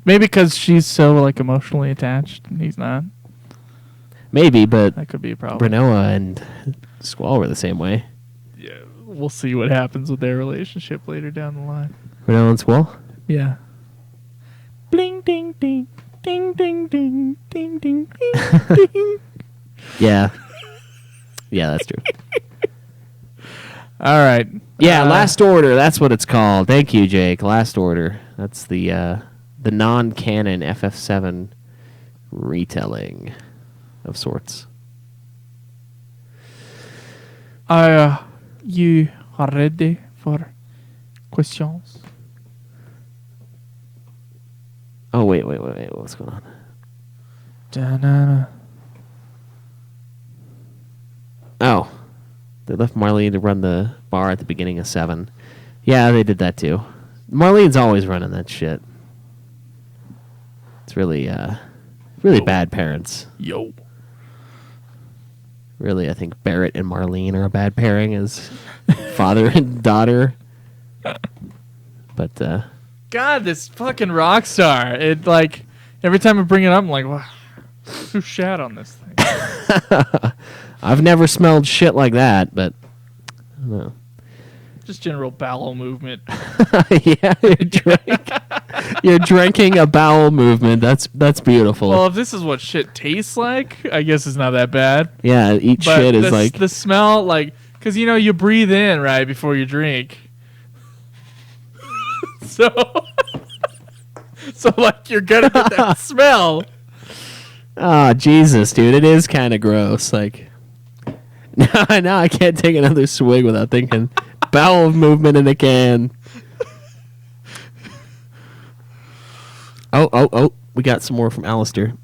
Maybe because she's so like emotionally attached and he's not. Maybe, but That could be a problem. Brenoa and Squall were the same way. Yeah, we'll see what happens with their relationship later down the line. Brenoa and Squall? Yeah. Bling ding ding ding ding ding ding ding ding ding. Yeah. Yeah, that's true. All right. Yeah, Last Order. That's what it's called. Thank you, Jake. Last Order. That's the non-canon FF7 retelling of sorts. You are ready for questions? Oh, wait. What's going on? Da-na-na. Oh. They left Marlene to run the bar at the beginning of 7. Yeah, they did that too. Marlene's always running that shit. It's really bad parents. Yo. Really, I think Barrett and Marlene are a bad pairing as father and daughter. But, God, this fucking rock star. It like every time I bring it up, I'm like, wow, who shat on this thing? I've never smelled shit like that, but I don't know. Just general bowel movement. Yeah, you're drinking a bowel movement. That's beautiful. Well, if this is what shit tastes like, I guess it's not that bad. Yeah, eat But shit is like the smell, like, because you breathe in right before you drink. So like you're gonna get that smell. Oh, Jesus, dude, it is kind of gross. Like, now I can't take another swig without thinking bowel movement in a can. Oh, we got some more from Alistair.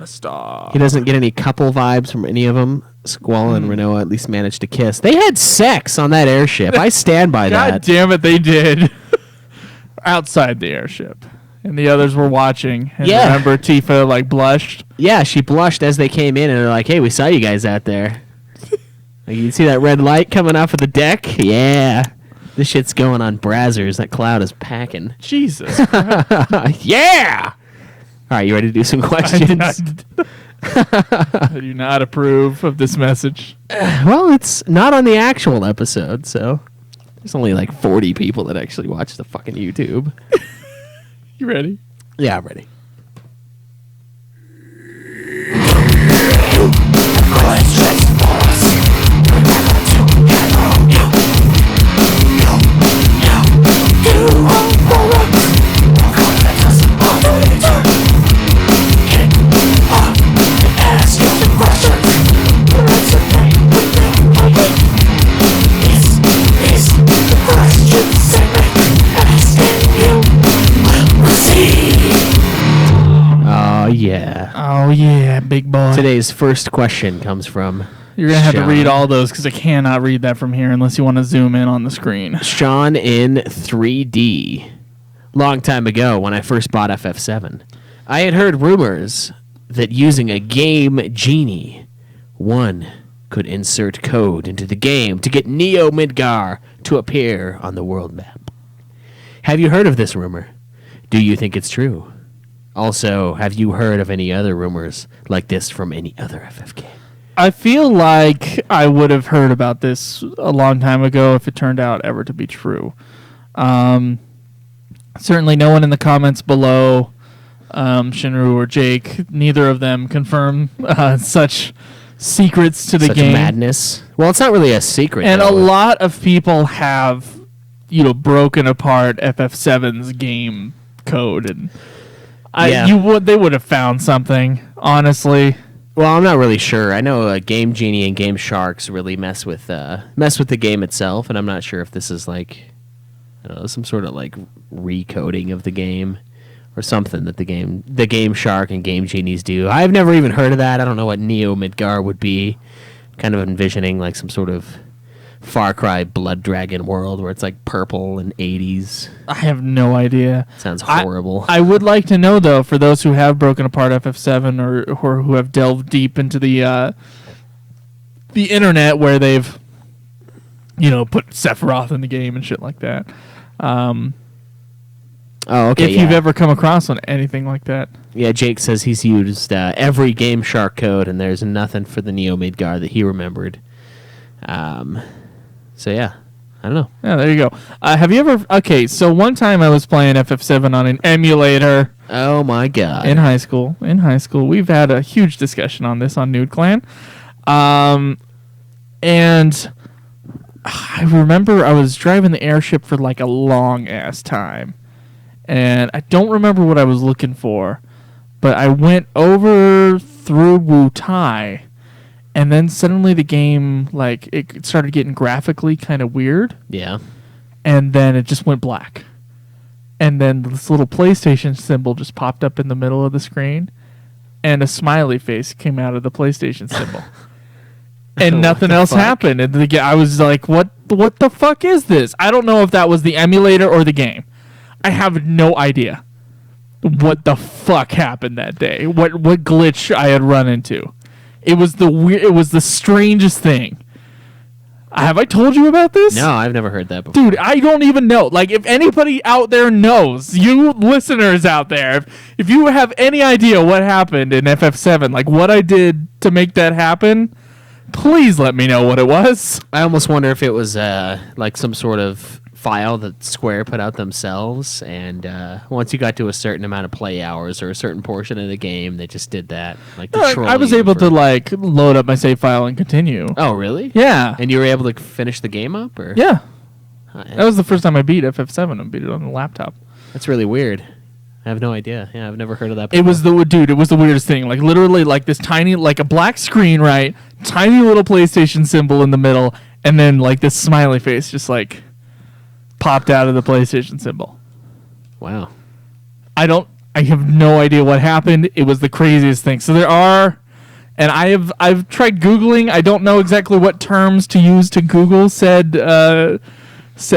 Stop. He doesn't get any couple vibes from any of them. Squall and Renoa at least managed to kiss. They had sex on that airship. I stand by God that. damn it, they did. Outside the airship. And the others were watching. And Yeah. remember Tifa, like, blushed? Yeah, she blushed as they came in, and they're like, "Hey, we saw you guys out there. Like, you see that red light coming off of the deck? Yeah, this shit's going on brazzers. That cloud is packing. Jesus. Yeah. All right, you ready to do some questions? I do not approve of this message. Well, it's not on the actual episode, so there's only like 40 people that actually watch the fucking YouTube. You ready? Yeah, I'm ready. Oh, yeah. Oh, yeah, big boy. Today's first question comes from You're going to have to Sean. read all those because I cannot read that from here unless you want to zoom in on the screen. Sean in 3D. Long time ago, when I first bought FF7, I had heard rumors that using a game genie, one could insert code into the game to get Neo Midgar to appear on the world map. Have you heard of this rumor? Do you think it's true? Also, have you heard of any other rumors like this from any other FF game? I feel like I would have heard about this a long time ago if it turned out ever to be true. Certainly no one in the comments below, Shinru or Jake, neither of them confirm such secrets to the Such game. madness. Well, it's not really a secret. And though. a lot of people have, broken apart FF7's game code, and Yeah. they would have found something, honestly. Well, I'm not really sure. I know Game Genie and Game Sharks really mess with the game itself, and I'm not sure if this is like, I don't know, some sort of like recoding of the game or something that the Game Shark and Game Genies do. I've never even heard of that. I don't know what Neo Midgar would be. Kind of envisioning like some sort of Far Cry Blood Dragon world where it's like purple and 80s. I have no idea. Sounds horrible. I would like to know, though, for those who have broken apart FF7 or who have delved deep into the internet where they've, put Sephiroth in the game and shit like that. Oh, okay. If you've ever come across on anything like that. Yeah, Jake says he's used every Game Shark code, and there's nothing for the Neo Midgar that he remembered. So yeah, I don't know. Yeah, there you go. Have you ever... Okay, so one time I was playing FF7 on an emulator Oh my god. in high school. We've had a huge discussion on this on Nude Clan. And I remember I was driving the airship for like a long-ass time. And I don't remember what I was looking for. But I went over through Wu Tai. And then suddenly the game, like, it started getting graphically kind of weird. Yeah. And then it just went black. And then this little PlayStation symbol just popped up in the middle of the screen. And a smiley face came out of the PlayStation symbol. And What nothing the else fuck? happened. And I was like, what the fuck is this? I don't know if that was the emulator or the game. I have no idea what the fuck happened that day. What glitch I had run into. It was the strangest thing. Have I told you about this? No, I've never heard that before. Dude, I don't even know. Like, if anybody out there knows, you listeners out there, if you have any idea what happened in FF7, like what I did to make that happen, please let me know what it was. I almost wonder if it was like some sort of file that Square put out themselves, and once you got to a certain amount of play hours or a certain portion of the game, they just did that. Like to troll I was you able for- to like load up my save file and continue. Oh, really? Yeah. And you were able to finish the game up, or Yeah. Huh, That was the first time I beat FF7. I beat it on the laptop. that's really weird. I have no idea. Yeah, I've never heard of that. It was it was the weirdest thing. Like literally like this tiny, like a black screen, right? Tiny little PlayStation symbol in the middle, and then like this smiley face just like popped out of the PlayStation symbol. Wow. I have no idea what happened. It was the craziest thing. So there are, and I've tried Googling. I don't know exactly what terms to use to Google said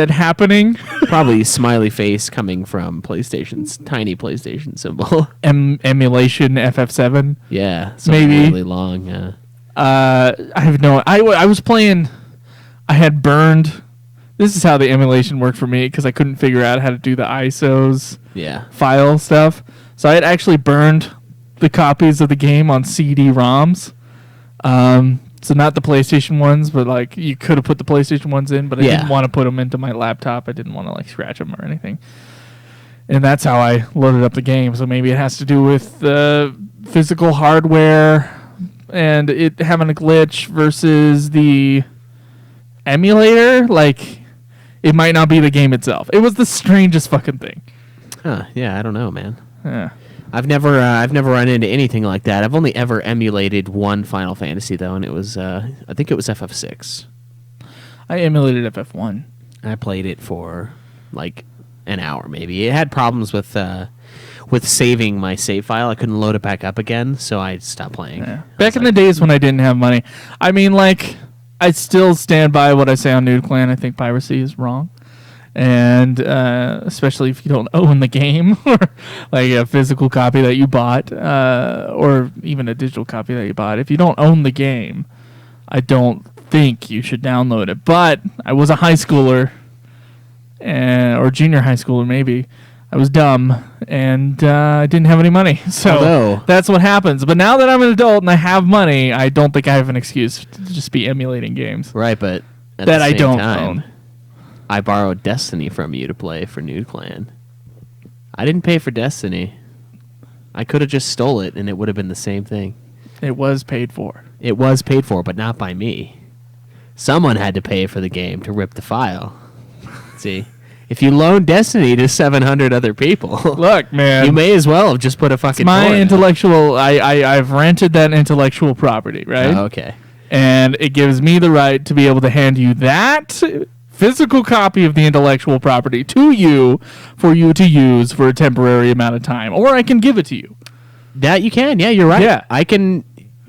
happening. Probably smiley face coming from PlayStation's tiny PlayStation symbol. Emulation FF7. Yeah, something Maybe. really long. I have no. I was playing. I had burned. This is how the emulation worked for me because I couldn't figure out how to do the ISOs Yeah. file stuff. So I had actually burned the copies of the game on CD-ROMs. So not the PlayStation ones, but like you could have put the PlayStation ones in, but I didn't want to put them into my laptop. I didn't want to like scratch them or anything. And that's how I loaded up the game. So maybe it has to do with the physical hardware and it having a glitch versus the emulator. Like, it might not be the game itself. It was the strangest fucking thing. Huh. Yeah, I don't know, man. Yeah. I've never run into anything like that. I've only ever emulated one Final Fantasy though, and it was I think it was FF6. I emulated FF1. I played it for like an hour maybe. It had problems with saving my save file. I couldn't load it back up again, so I stopped playing. Yeah. Back in the days when I didn't have money. I mean, like, I still stand by what I say on Nude Clan. I think piracy is wrong. And especially if you don't own the game or like a physical copy that you bought or even a digital copy that you bought. If you don't own the game, I don't think you should download it. But I was a high schooler or junior high schooler maybe. I was dumb and I didn't have any money. So Although- that's what happens. But now that I'm an adult and I have money, I don't think I have an excuse to just be emulating games Right, but at that the I same don't time, own. I borrowed Destiny from you to play for Nude Clan. I didn't pay for Destiny. I could have just stole it and it would have been the same thing. It was paid for. It was paid for, but not by me. Someone had to pay for the game to rip the file. See, if you loan Destiny to 700 other people, Look, man. you may as well have just put a fucking. my torrent. intellectual I've rented that intellectual property, right? Oh, okay. And it gives me the right to be able to hand you that physical copy of the intellectual property to you for you to use for a temporary amount of time, or I can give it to you. That you can. Yeah, you're right. Yeah. I can.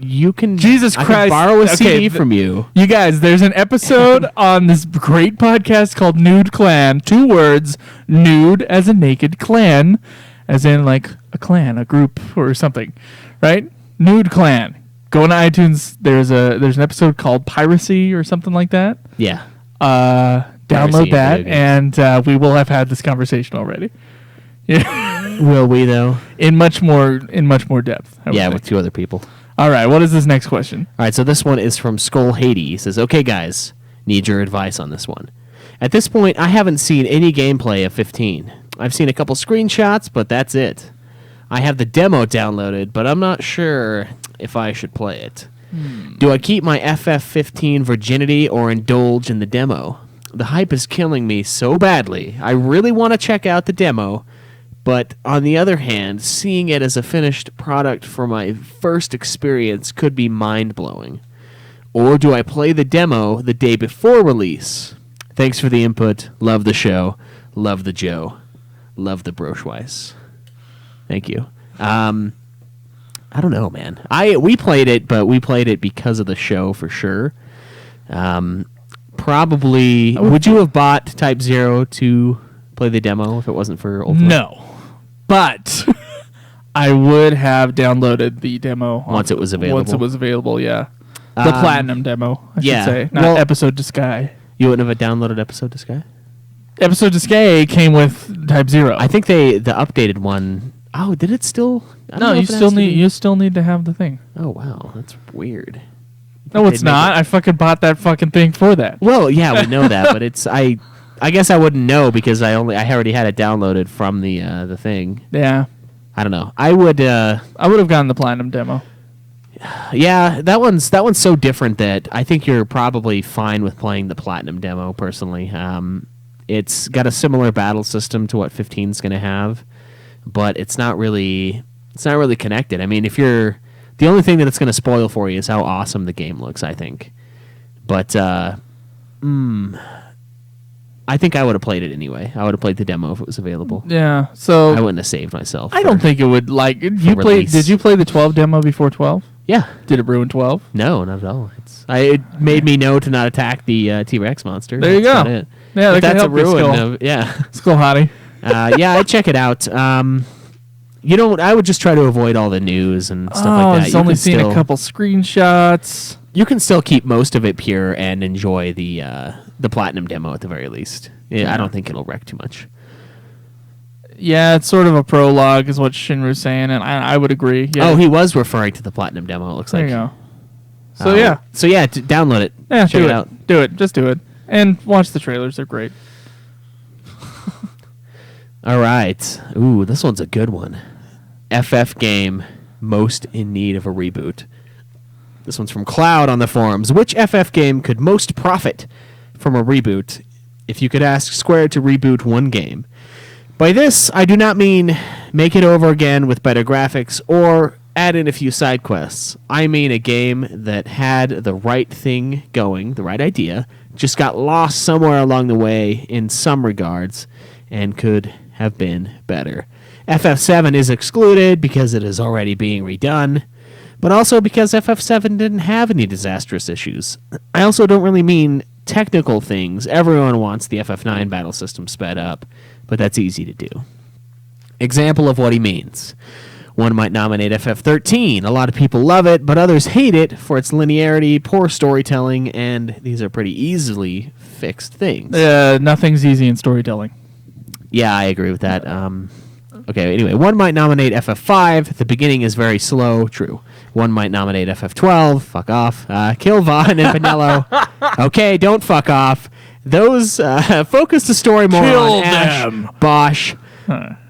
You can. Jesus I Christ. Can borrow a Okay, CD from you. You guys, there's an episode on this great podcast called Nude Clan. 2 words, nude as a naked clan, as in like a clan, a group or something, right? Nude Clan. Go on iTunes. There's an episode called Piracy or something like that. Yeah. Download Piracy that, in video and we will have had this conversation already. Yeah, Will we though? in much more depth. I would Yeah, think. with 2 other people. All right. What is this next question? All right, so this one is from Skull Haiti. He says, "Okay, guys, need your advice on this one. At this point, I haven't seen any gameplay of 15. I've seen a couple screenshots, but that's it. I have the demo downloaded, but I'm not sure if I should play it. Do I keep my FF15 virginity or indulge in the demo? The hype is killing me so badly. I really want to check out the demo, but on the other hand, seeing it as a finished product for my first experience could be mind-blowing. Or do I play the demo the day before release? Thanks for the input. Love the show. Love the Joe. Love the Broschweiss." Thank you. I don't know, man. We played it, but we played it because of the show for sure. Probably. Would you have bought Type 0 to play the demo if it wasn't for Ultima? No, but I would have downloaded the demo Once it was available? Once it was available, yeah. The platinum demo, I should say, not Episode to Sky. You wouldn't have downloaded Episode to Sky? Episode to Sky came with Type 0. I think the updated one. Oh, did it still? No, you still need to have the thing. Oh wow, that's weird. No, it's not. I fucking bought that fucking thing for that. Well, yeah, we know that, but it's I guess I wouldn't know because I already had it downloaded from the thing. Yeah. I don't know. I would have gotten the platinum demo. Yeah, that one's so different that I think you're probably fine with playing the platinum demo personally. It's got a similar battle system to what 15's going to have, but it's not really connected. I mean, the only thing that it's going to spoil for you is how awesome the game looks, I think. But I think I would have played it anyway. I would have played the demo if it was available. Yeah, so I wouldn't have saved myself. I don't think it would Did you play the 12 demo before 12? Yeah. Did it ruin 12? No, not at all. It made me know to not attack the T-Rex monster. There you go. Yeah, that's a ruin. Skull Hottie. Yeah, I'd check it out. I would just try to avoid all the news and stuff like that. I've only seen a couple screenshots. You can still keep most of it pure and enjoy the platinum demo at the very least. Yeah, I don't think it'll wreck too much. Yeah, it's sort of a prologue is what Shinru's saying, and I would agree. Yeah. Oh, he was referring to the platinum demo, it looks like. There you go. So yeah. Download it. Yeah, check it out. Do it. Just do it. And watch the trailers. They're great. All right. Ooh, this one's a good one. FF game most in need of a reboot. This one's from Cloud on the forums. Which FF game could most profit from a reboot if you could ask Square to reboot one game? By this, I do not mean make it over again with better graphics or add in a few side quests. I mean a game that had the right thing going, the right idea, just got lost somewhere along the way in some regards, and could have been better. FF7 is excluded because it is already being redone, but also because FF7 didn't have any disastrous issues. I also don't really mean technical things. Everyone wants the FF9 battle system sped up, but that's easy to do. Example of what he means. One might nominate FF13. A lot of people love it, but others hate it for its linearity, poor storytelling, and these are pretty easily fixed things. Nothing's easy in storytelling. Yeah, I agree with that. Okay, anyway, one might nominate FF5. The beginning is very slow. True. One might nominate FF12. Fuck off. Kill Vaughn and Vanello. Okay, don't fuck off. Those focus the story more on Ash, Bosch,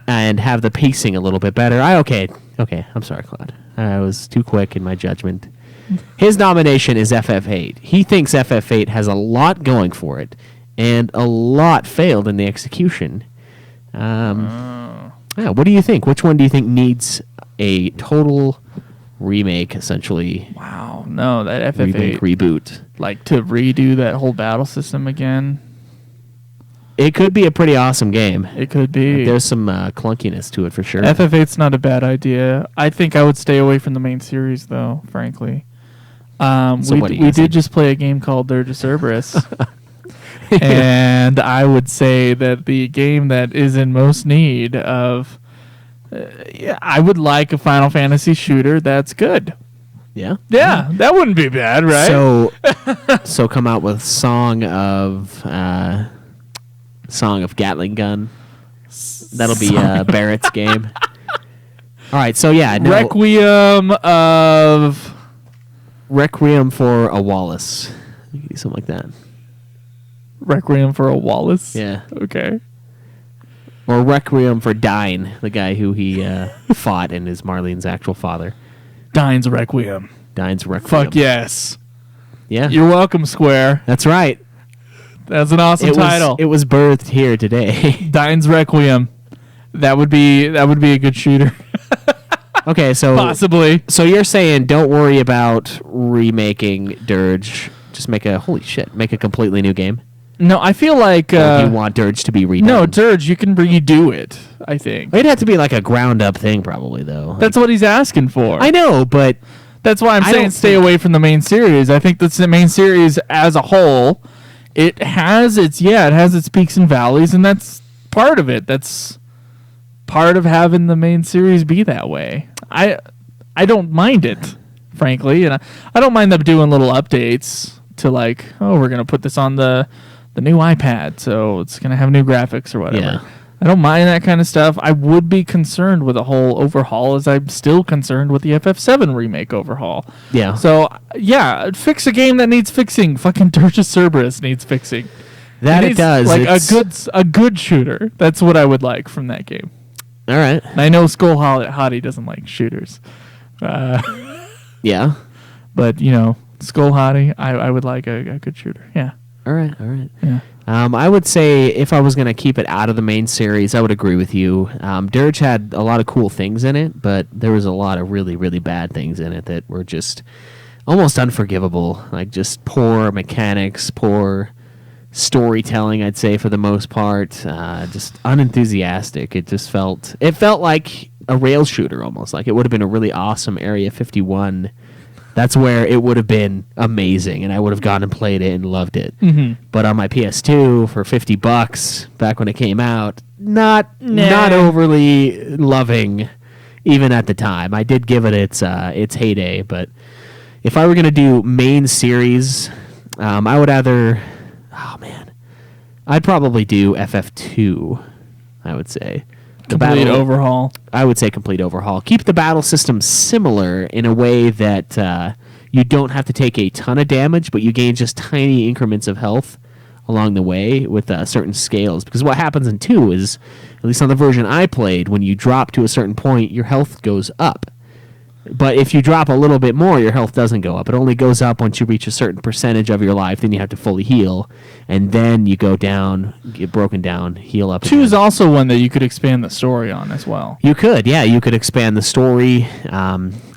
and have the pacing a little bit better. Okay, I'm sorry, Claude. I was too quick in my judgment. His nomination is FF8. He thinks FF8 has a lot going for it, and a lot failed in the execution. What do you think? Which one do you think needs a total remake, essentially? Wow, no, that FF8 remake, reboot. Like to redo that whole battle system again. It could be a pretty awesome game. It could be. There's some clunkiness to it for sure. FF8's not a bad idea. I think I would stay away from the main series, though, frankly. We did just play a game called Dirge of Cerberus. And I would say that the game that is in most need of... I would like a Final Fantasy shooter that's good. Yeah? Yeah, that wouldn't be bad, right? So come out with Song of Gatling Gun. That'll be Barrett's game. All right, so yeah. No, Requiem for a Wallace. You could do something like that. Requiem for a Wallace? Yeah. Okay. Or Requiem for Dine, the guy who he fought and is Marlene's actual father. Dine's Requiem. Dine's Requiem. Fuck yes. Yeah. You're welcome, Square. That's right. That's an awesome title. It was birthed here today. Dine's Requiem. That would be a good shooter. Okay, so possibly. So you're saying don't worry about remaking Dirge. Just make a completely new game. No, I feel like you want Dirge to be redone. No, Dirge, you can redo it, I think. It'd have to be like a ground up thing probably though. That's what he's asking for. I know, but that's why I'm saying stay away from the main series. I think that's the main series as a whole. It has its peaks and valleys, and that's part of it. That's part of having the main series be that way. I don't mind it. frankly, and I don't mind them doing little updates to like, oh, we're gonna put this on the new iPad, so it's gonna have new graphics or whatever. Yeah. I don't mind that kind of stuff. I would be concerned with a whole overhaul, as I'm still concerned with the FF7 remake overhaul. Yeah. So yeah, fix a game that needs fixing. Fucking Dirge Cerberus needs fixing. That it needs, does. Like It's- a good shooter. That's what I would like from that game. All right. And I know Skull Hottie doesn't like shooters, Yeah. but you know, Skull Hottie, I would like a good shooter. Yeah. All right. All right. Yeah. I would say if I was going to keep it out of the main series, I would agree with you. Dirge had a lot of cool things in it, but there was a lot of really, really bad things in it that were just almost unforgivable. Like just poor mechanics, poor storytelling, I'd say, for the most part. Just unenthusiastic. It felt like a rail shooter almost. Like it would have been a really awesome Area 51. That's where it would have been amazing, and I would have gone and played it and loved it. Mm-hmm. But on my PS2 for $50 back when it came out, not overly loving, even at the time. I did give it its heyday, but if I were gonna do main series, I would either, I'd probably do FF2. I would say. Complete overhaul. I would say complete overhaul. Keep the battle system similar in a way that you don't have to take a ton of damage, but you gain just tiny increments of health along the way with certain scales. Because what happens in 2 is, at least on the version I played, when you drop to a certain point, your health goes up. But if you drop a little bit more, your health doesn't go up. It only goes up once you reach a certain percentage of your life. Then you have to fully heal, and then you go down, get broken down, heal up. 2 is also one that you could expand the story on as well. You could, yeah. You could expand the story,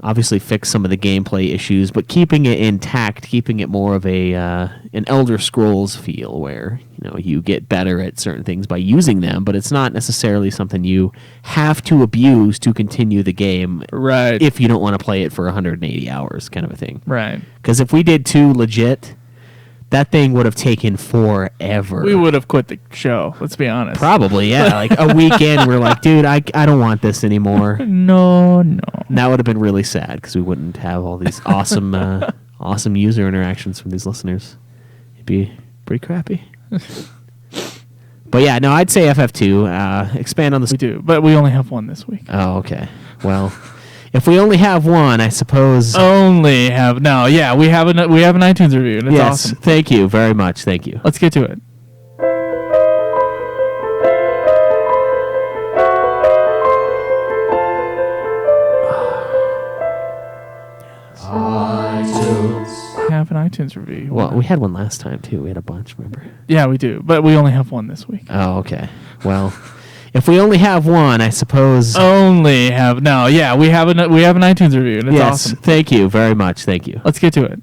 obviously fix some of the gameplay issues, but keeping it intact, keeping it more of an Elder Scrolls feel where you get better at certain things by using them, but it's not necessarily something you have to abuse to continue the game. Right. If you don't want to play it for 180 hours, kind of a thing. Right. Because if we did 2 legit, that thing would have taken forever. We would have quit the show, let's be honest. Probably, yeah. Like a weekend, we're like, dude, I don't want this anymore. No. And that would have been really sad because we wouldn't have all these awesome awesome user interactions from these listeners. It'd be pretty crappy. But yeah, no, I'd say FF2. Expand on this. We do, but we only have one this week. Oh, okay. Well, if we only have one, I suppose. We have an iTunes review, and it's yes, awesome. Thank you very much. Thank you. Let's get to it. Have an iTunes review. Well, we had one last time too. We had a bunch, remember? Yeah, we do, but we only have one this week. Oh, okay. Well, if we only have one, I suppose. We have an iTunes review, and it's yes, awesome. Thank you very much. Thank you. Let's get to it.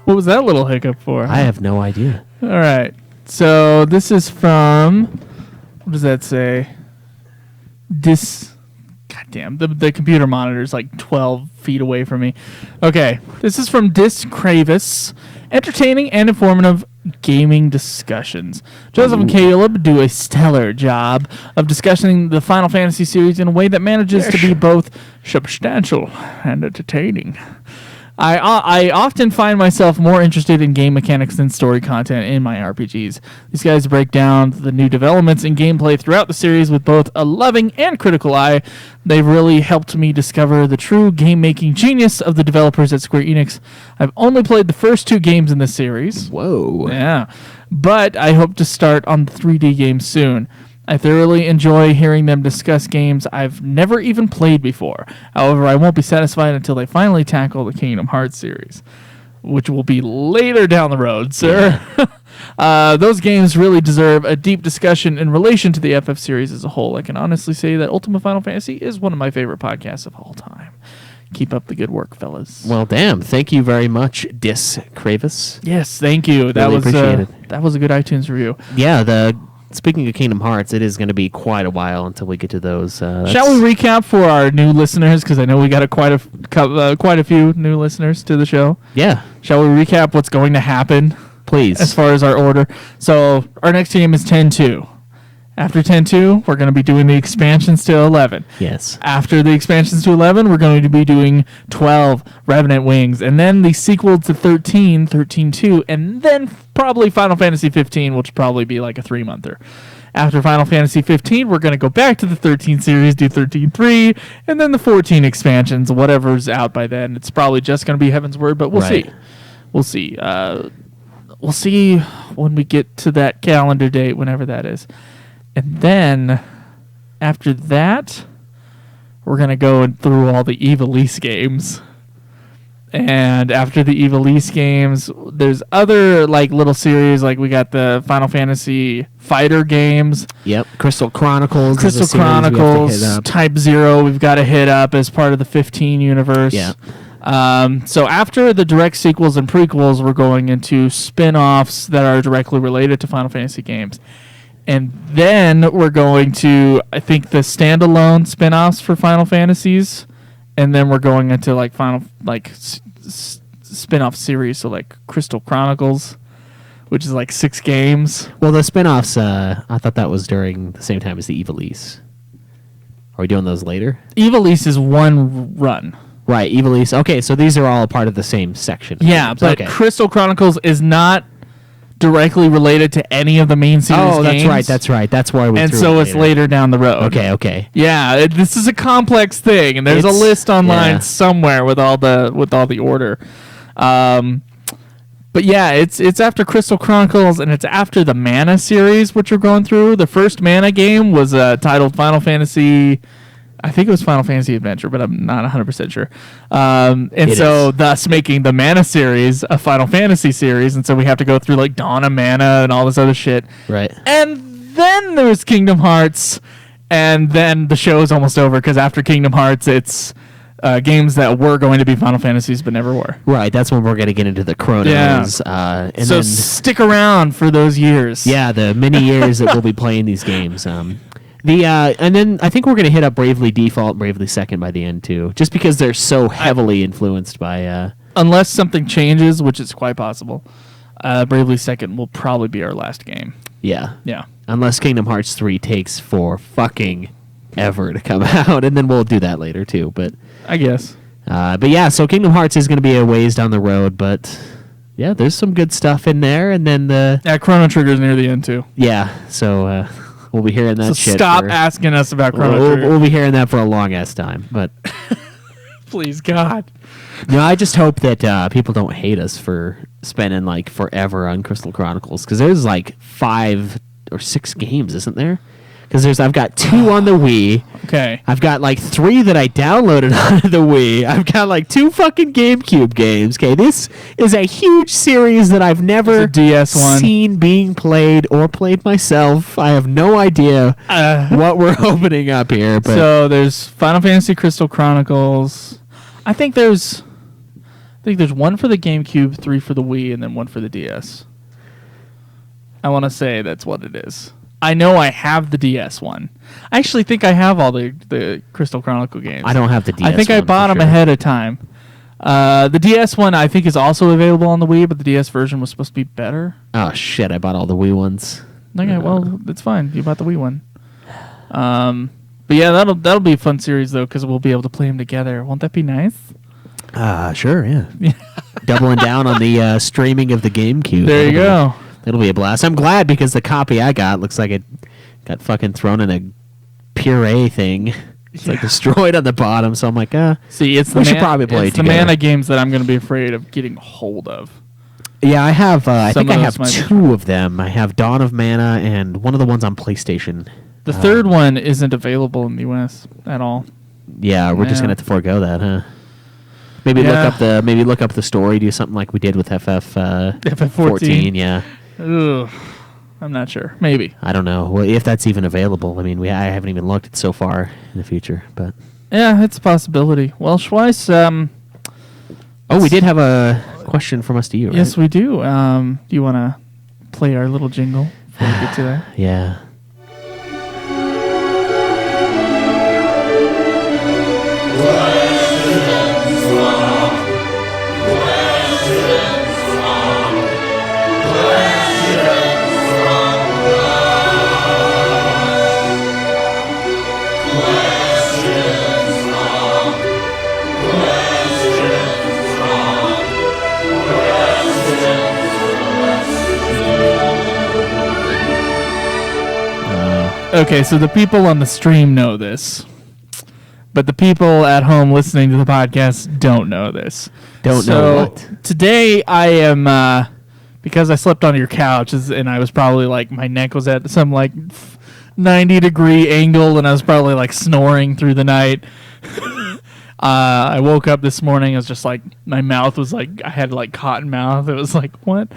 What was that little hiccup for? I have no idea. All right. So this is from, what does that say? Goddamn, the computer monitor is like 12 feet away from me. Okay, this is from Discravis. Entertaining and informative gaming discussions. Joseph and Caleb do a stellar job of discussing the Final Fantasy series in a way that manages to be both substantial and entertaining. I often find myself more interested in game mechanics than story content in my RPGs. These guys break down the new developments in gameplay throughout the series with both a loving and critical eye. They've really helped me discover the true game-making genius of the developers at Square Enix. I've only played the first 2 games in the series. Whoa. Yeah. But I hope to start on the 3D game soon. I thoroughly enjoy hearing them discuss games I've never even played before. However, I won't be satisfied until they finally tackle the Kingdom Hearts series, which will be later down the road, sir. Those games really deserve a deep discussion in relation to the FF series as a whole. I can honestly say that Ultima Final Fantasy is one of my favorite podcasts of all time. Keep up the good work, fellas. Well, damn. Thank you very much, Dis Kravis. Yes, thank you. That Really was appreciate it. that was a good item's review. Yeah, speaking of Kingdom Hearts, it is going to be quite a while until we get to those. Shall we recap for our new listeners? Because I know we got quite a few new listeners to the show. Yeah, Shall we recap what's going to happen please. as far as our order? So our next game is 10-2. After 10-2, we're going to be doing the expansions to 11. Yes. After the expansions to 11, we're going to be doing 12, Revenant Wings, and then the sequel to 13, 13-2, and then probably Final Fantasy 15, which will probably be like a 3-monther. After Final Fantasy 15, we're going to go back to the 13 series, do 13-3, and then the 14 expansions, whatever's out by then. It's probably just going to be Heaven's Word, but we'll see. We'll see. We'll see when we get to that calendar date, whenever that is. And then, after that, we're going to go through all the Ivalice games. And after the Ivalice games, there's other like little series, like we got the Final Fantasy Fighter games. Yep. Crystal Chronicles. Crystal Chronicles, Type 0, we've got to hit up as part of the 15 universe. Yeah. So after the direct sequels and prequels, we're going into spin-offs that are directly related to Final Fantasy games. And then we're going to, I think, the standalone spin-offs for Final Fantasies. And then we're going into like spin-off series, so like Crystal Chronicles, which is like 6 games. Well, the spin-offs, I thought that was during the same time as the Ivalice. Are we doing those later? Ivalice is one run. Right, Ivalice. Okay, so these are all part of the same section. Yeah, but okay. Crystal Chronicles is not directly related to any of the main series games. Oh, that's right. That's why we And threw so it it's later down the road. Okay. Yeah, this is a complex thing, and there's a list online somewhere with all the order. But yeah, it's after Crystal Chronicles, and it's after the Mana series, which we're going through. The first Mana game was titled Final Fantasy. I think it was Final Fantasy Adventure, but I'm not 100% sure. Thus making the Mana series a Final Fantasy series, and so we have to go through like Dawn of Mana and all this other shit. Right. And then there's Kingdom Hearts, and then the show is almost over, because after Kingdom Hearts, it's games that were going to be Final Fantasies but never were. Right, that's when we're going to get into the Chronos. Yeah. And so then, stick around for those years. Yeah, the many years that we'll be playing these games. And then I think we're going to hit up Bravely Default and Bravely Second by the end, too, just because they're so heavily influenced by... Unless something changes, which is quite possible, Bravely Second will probably be our last game. Yeah. Yeah. Unless Kingdom Hearts 3 takes for fucking ever to come out, and then we'll do that later, too, but... I guess. But yeah, so Kingdom Hearts is going to be a ways down the road, but... Yeah, there's some good stuff in there, and then the... Yeah, Chrono Trigger's near the end, too. Yeah, so... We'll be hearing that shit. Stop asking us about Chrono Trigger. We'll be hearing that for a long ass time. But please, God. No, I just hope that people don't hate us for spending like forever on Crystal Chronicles, because there's like 5 or 6 games, isn't there? Because I've got 2 on the Wii. Okay. I've got like 3 that I downloaded on the Wii. I've got like 2 fucking GameCube games. Okay, this is a huge series that I've never seen being played or played myself. I have no idea what we're opening up here. But so there's Final Fantasy Crystal Chronicles. I think there's 1 for the GameCube, 3 for the Wii, and then 1 for the DS. I want to say that's what it is. I know I have the DS one. I actually think I have all the Crystal Chronicle games. I don't have the DS one. I think I bought them ahead of time. The DS one I think is also available on the Wii, but the DS version was supposed to be better. Oh shit! I bought all the Wii ones. Okay, well that's fine. You bought the Wii one. But yeah, that'll be a fun series though, because we'll be able to play them together. Won't that be nice? Sure, yeah. Doubling down on the streaming of the GameCube. There you go. It'll be a blast. I'm glad, because the copy I got looks like it got fucking thrown in a puree thing. It's like destroyed on the bottom. So I'm like, see, it's we should probably play it's together. the Mana games that I'm going to be afraid of getting hold of. Yeah, I have. I think I have those might 2 of them. I have Dawn of Mana and one of the ones on PlayStation. The third one isn't available in the US at all. Yeah, we're just gonna have to forego that, huh? Maybe look up the story. Do something like we did with FF14. Yeah. Ugh, I'm not sure. Maybe. I don't know. Well, if that's even available. I mean, I haven't even looked at so far in the future, but Yeah, it's a possibility. Well, Schweiss, Oh, we did have a question from us to you, right? yes, we do. Do you want to play our little jingle before we get to that? Yeah. Okay, so the people on the stream know this, but the people at home listening to the podcast don't know this. Don't know what? Today I am, because I slept on your couch, and I was probably like, my neck was at some like 90-degree angle, and I was probably like snoring through the night. I woke up this morning, it was just like, my mouth was like, I had like cotton mouth. It was like, what?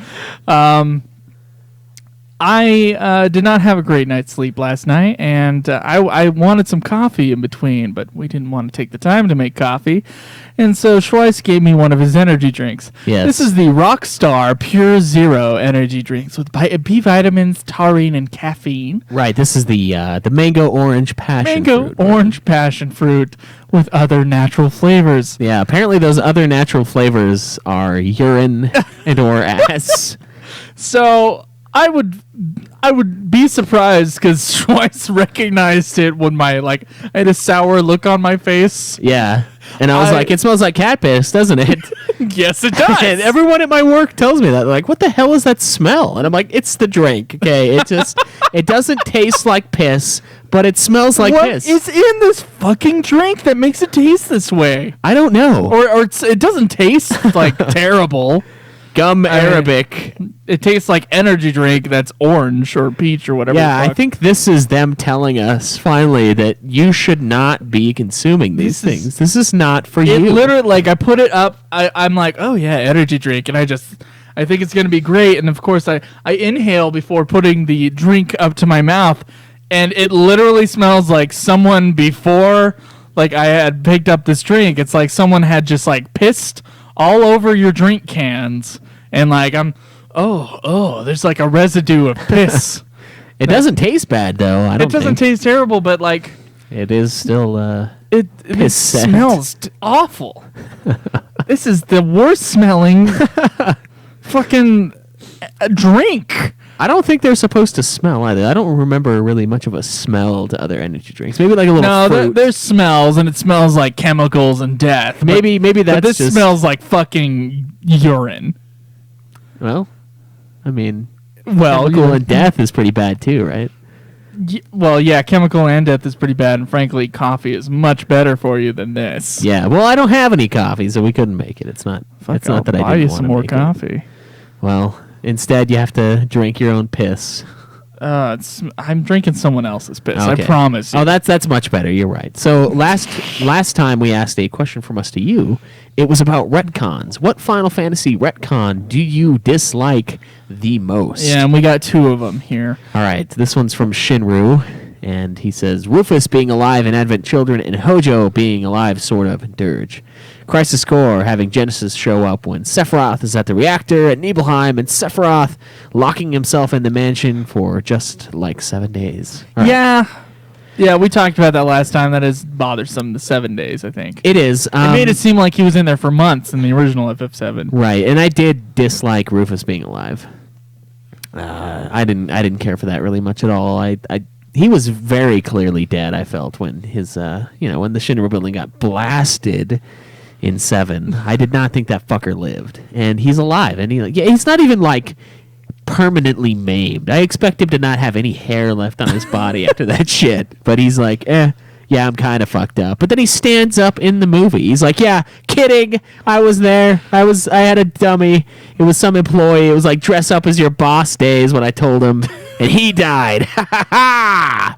I did not have a great night's sleep last night, and I wanted some coffee in between, but we didn't want to take the time to make coffee. And so Schweiss gave me one of his energy drinks. Yes. This is the Rockstar Pure Zero energy drinks with B vitamins, taurine, and caffeine. Right, this is the mango orange passion fruit. Orange passion fruit with other natural flavors. Yeah, apparently those other natural flavors are urine and or ass. So I would be surprised because Schweiss recognized it when I had a sour look on my face. Yeah. And I was like, it smells like cat piss, doesn't it? Yes, it does. And everyone at my work tells me that. They're like, what the hell is that smell? And I'm like, it's the drink, okay? It doesn't taste like piss, but it smells like piss. What is in this fucking drink that makes it taste this way? I don't know. Or it doesn't taste like terrible. Gum Arabic. It tastes like energy drink that's orange or peach or whatever. Yeah, I think this is them telling us finally that you should not be consuming these things. This is not for you. It literally, I put it up. I'm like, oh yeah, energy drink, and I think it's gonna be great. And of course, I inhale before putting the drink up to my mouth, and it literally smells like someone before, I had picked up this drink. It's like someone had just pissed all over your drink cans, and I'm, there's a residue of piss. It doesn't taste bad though. It doesn't taste terrible, but it is still it piss scent. smells awful. This is the worst smelling fucking drink. I don't think they're supposed to smell either. I don't remember really much of a smell to other energy drinks. Maybe like a little fruit. There's smells, and it smells like chemicals and death. Maybe that's but this just smells like fucking urine. Well, I mean, Well, chemical and death is pretty bad too, right? Well, yeah, chemical and death is pretty bad, and frankly, coffee is much better for you than this. Yeah. Well, I don't have any coffee, so we couldn't make it. It's not. It's not that I buy didn't you want some to more make coffee. It. Well, instead you have to drink your own piss. I'm drinking someone else's piss. Okay. I promise you. Oh, that's much better. You're right. So last time we asked a question from us to you. It was about retcons. What Final Fantasy retcon do you dislike the most? Yeah, and we got two of them here. All right. This one's from Shinru, and he says Rufus being alive in Advent Children and Hojo being alive sort of in Dirge. Crisis Core having Genesis show up when Sephiroth is at the reactor at Nibelheim, and Sephiroth locking himself in the mansion for just 7 days. All right. Yeah, we talked about that last time. That is bothersome, the 7 days, I think. It is. It made it seem like he was in there for months in the original FF7. Right, and I did dislike Rufus being alive. I didn't care for that really much at all. He was very clearly dead, I felt, when his when the Shinra building got blasted in 7. I did not think that fucker lived. And he's alive, and he's not even permanently maimed. I expect him to not have any hair left on his body after that shit. But he's like, yeah, I'm kind of fucked up. But then he stands up in the movie. He's like, yeah, kidding. I was there. I had a dummy. It was some employee. It was dress up as your boss days when I told him. And he died. Ha ha ha!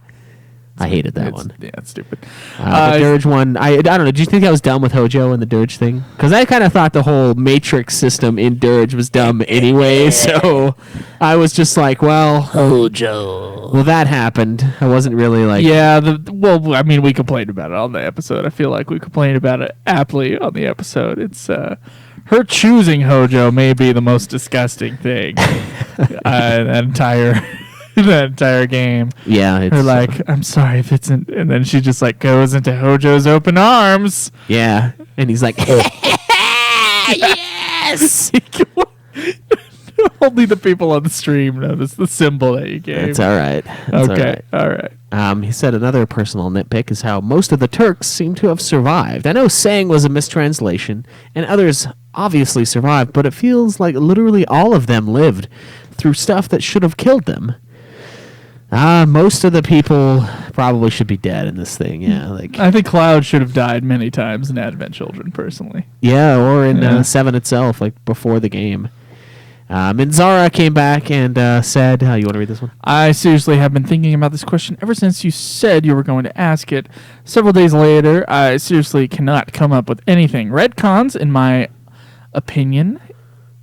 I hated that one. Yeah, it's stupid. The Dirge one, I don't know. Did you think that was dumb with Hojo and the Dirge thing? Because I kind of thought the whole Matrix system in Dirge was dumb anyway. So I was just like, well, Hojo. Well, that happened. I wasn't really like. Yeah. Well, I mean, we complained about it on the episode. I feel like we complained about it aptly on the episode. It's her choosing Hojo may be the most disgusting thing that entire game. Yeah, it's Her like, I'm sorry if it's in, and then she just like goes into Hojo's open arms. yeah, and he's like, yes. Only the people on the stream notice the symbol that you gave. That's all right. That's Okay, all right. He said another personal nitpick is how most of the Turks seem to have survived. I know saying was a mistranslation, and others obviously survived, but it feels like literally all of them lived through stuff that should have killed them. Most of the people probably should be dead in this thing. Yeah, like I think Cloud should have died many times in Advent Children, personally. yeah, or in 7 itself, like before the game. Minzara came back and said, you want to read this one? I seriously have been thinking about this question ever since you said you were going to ask it. Several days later, I seriously cannot come up with anything. Retcons, in my opinion,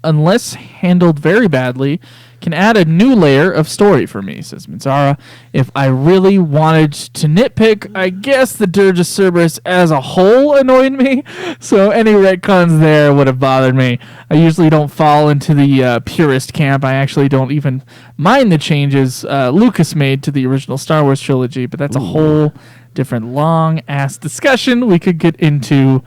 unless handled very badly, can add a new layer of story for me, says Minzara. If I really wanted to nitpick, I guess the Dirge of Cerberus as a whole annoyed me, so any retcons there would have bothered me. I usually don't fall into the purist camp. I actually don't even mind the changes Lucas made to the original Star Wars trilogy, but that's a whole different long-ass discussion we could get into.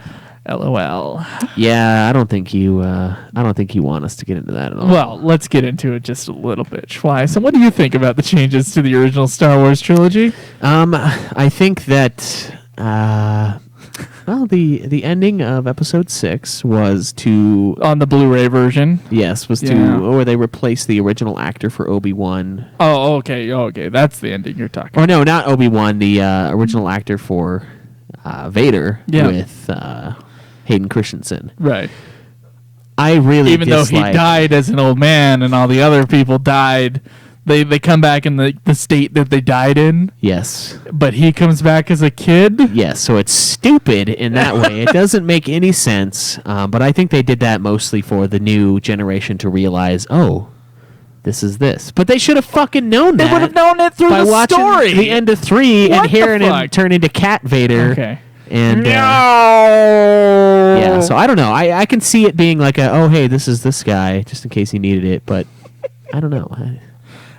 LOL. Yeah, I don't think you want us to get into that at all. Well, let's get into it just a little bit. Schwei, so what do you think about the changes to the original Star Wars trilogy? I think that well, the ending of Episode 6 was to On the Blu-ray version? yes, was Yeah. to where they replaced the original actor for Obi-Wan. Oh, okay. That's the ending you're talking Or no, not Obi-Wan, the original actor for Vader with Hayden Christensen. Right. I really Even though he died as an old man and all the other people died, they come back in the state that they died in, Yes. but he comes back as a kid? Yes, so it's stupid in that way. It doesn't make any sense, but I think they did that mostly for the new generation to realize, oh, this is this. But they should have fucking known that. They would have known it through by the watching story. the end of 3 What and the hearing him fuck? turn into Cat Vader. Okay. And No. yeah, so I don't know. I can see it being like oh hey, this is this guy, just in case he needed it, but I don't know.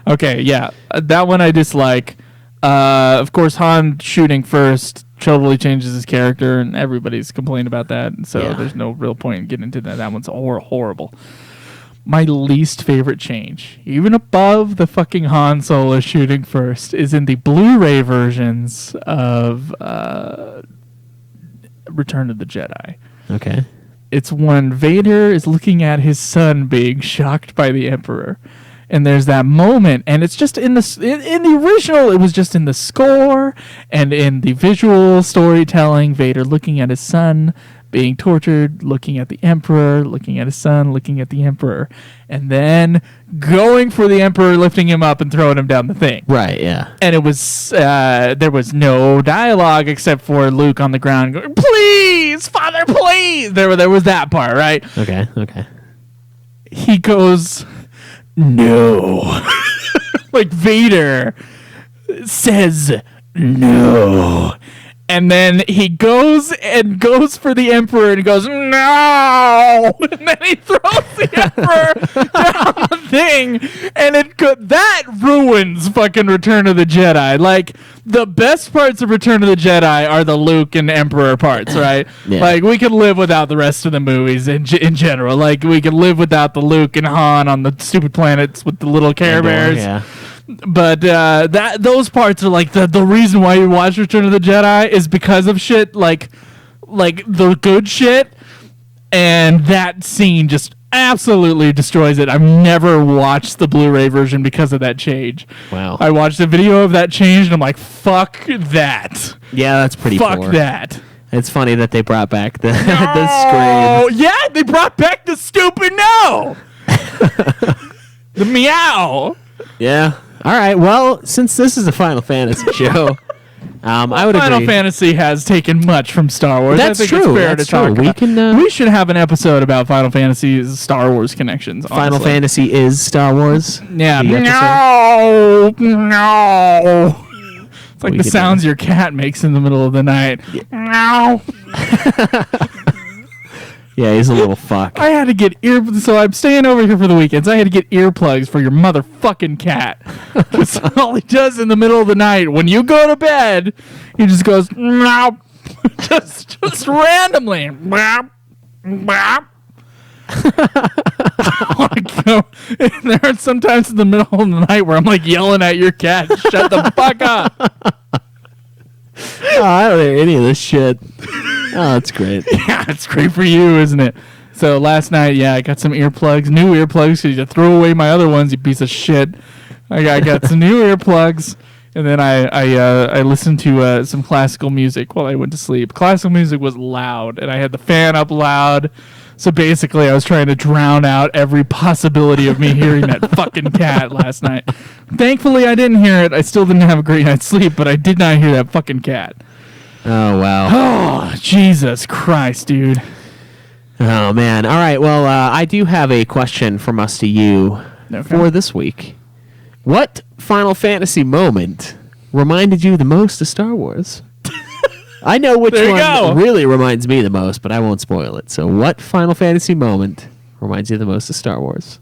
Okay, yeah. That one I dislike. Of course, Han shooting first totally changes his character, and everybody's complained about that, so Yeah. there's no real point in getting into that. That one's horrible. My least favorite change, even above the fucking Han Solo shooting first, is in the Blu-ray versions of Return of the Jedi. Okay. It's when Vader is looking at his son being shocked by the Emperor. And there's that moment, and it's just in the original, it was just in the score and in the visual storytelling, Vader looking at his son being tortured, looking at the Emperor, looking at his son, looking at the Emperor, and then going for the Emperor, lifting him up and throwing him down the thing. Right, yeah. And it was there was no dialogue except for Luke on the ground going, "Please, Father, please." There was that part, right? Okay. He goes, "No." Like Vader says no. And then he goes for the Emperor and goes, "No!" And then he throws the Emperor down the thing. And that ruins fucking Return of the Jedi. Like, the best parts of Return of the Jedi are the Luke and Emperor parts, right? Yeah. Like, we could live without the rest of the movies in general. Like, we could live without the Luke and Han on the stupid planets with the little Care Bears. Yeah. But those parts are like the reason why you watch Return of the Jedi is because of shit like the good shit, and that scene just absolutely destroys it. I've never watched the Blu-ray version because of that change. Wow. I watched a video of that change and I'm like, fuck that. Yeah, that's pretty Fuck poor. that. It's funny that they brought back the the Oh, scream. yeah, they brought back the stupid no. The meow. Yeah. All right. Well, since this is a Final Fantasy show, I would Final agree. Fantasy has taken much from Star Wars. That's I think true. It's fair That's to talk true. about. We should have an episode about Final Fantasy's Star Wars connections. Final honestly. Fantasy is Star Wars. Yeah. the episode. No. It's like We the could sounds your cat makes in the middle of the night. No. Yeah, he's a little fuck. I had to get so I'm staying over here for the weekends. I had to get earplugs for your motherfucking cat. That's all he does in the middle of the night. When you go to bed, he just goes meow, just randomly. Meow, meow. And there are sometimes in the middle of the night where I'm like yelling at your cat, shut the fuck up. Oh, I don't hear any of this shit. Oh, that's great. Yeah, it's great for you, isn't it? So last night, yeah, I got some earplugs, new earplugs, because you threw away my other ones, you piece of shit. I got some new earplugs, and then I listened to some classical music while I went to sleep. Classical music was loud, and I had the fan up loud. So basically, I was trying to drown out every possibility of me hearing that fucking cat last night. Thankfully, I didn't hear it. I still didn't have a great night's sleep, but I did not hear that fucking cat. Oh, wow. Oh, Jesus Christ, dude. Oh, man. All right. Well, I do have a question from us to you for this week. What Final Fantasy moment reminded you the most of Star Wars? I know which one really reminds me the most, but I won't spoil it. So what Final Fantasy moment reminds you the most of Star Wars?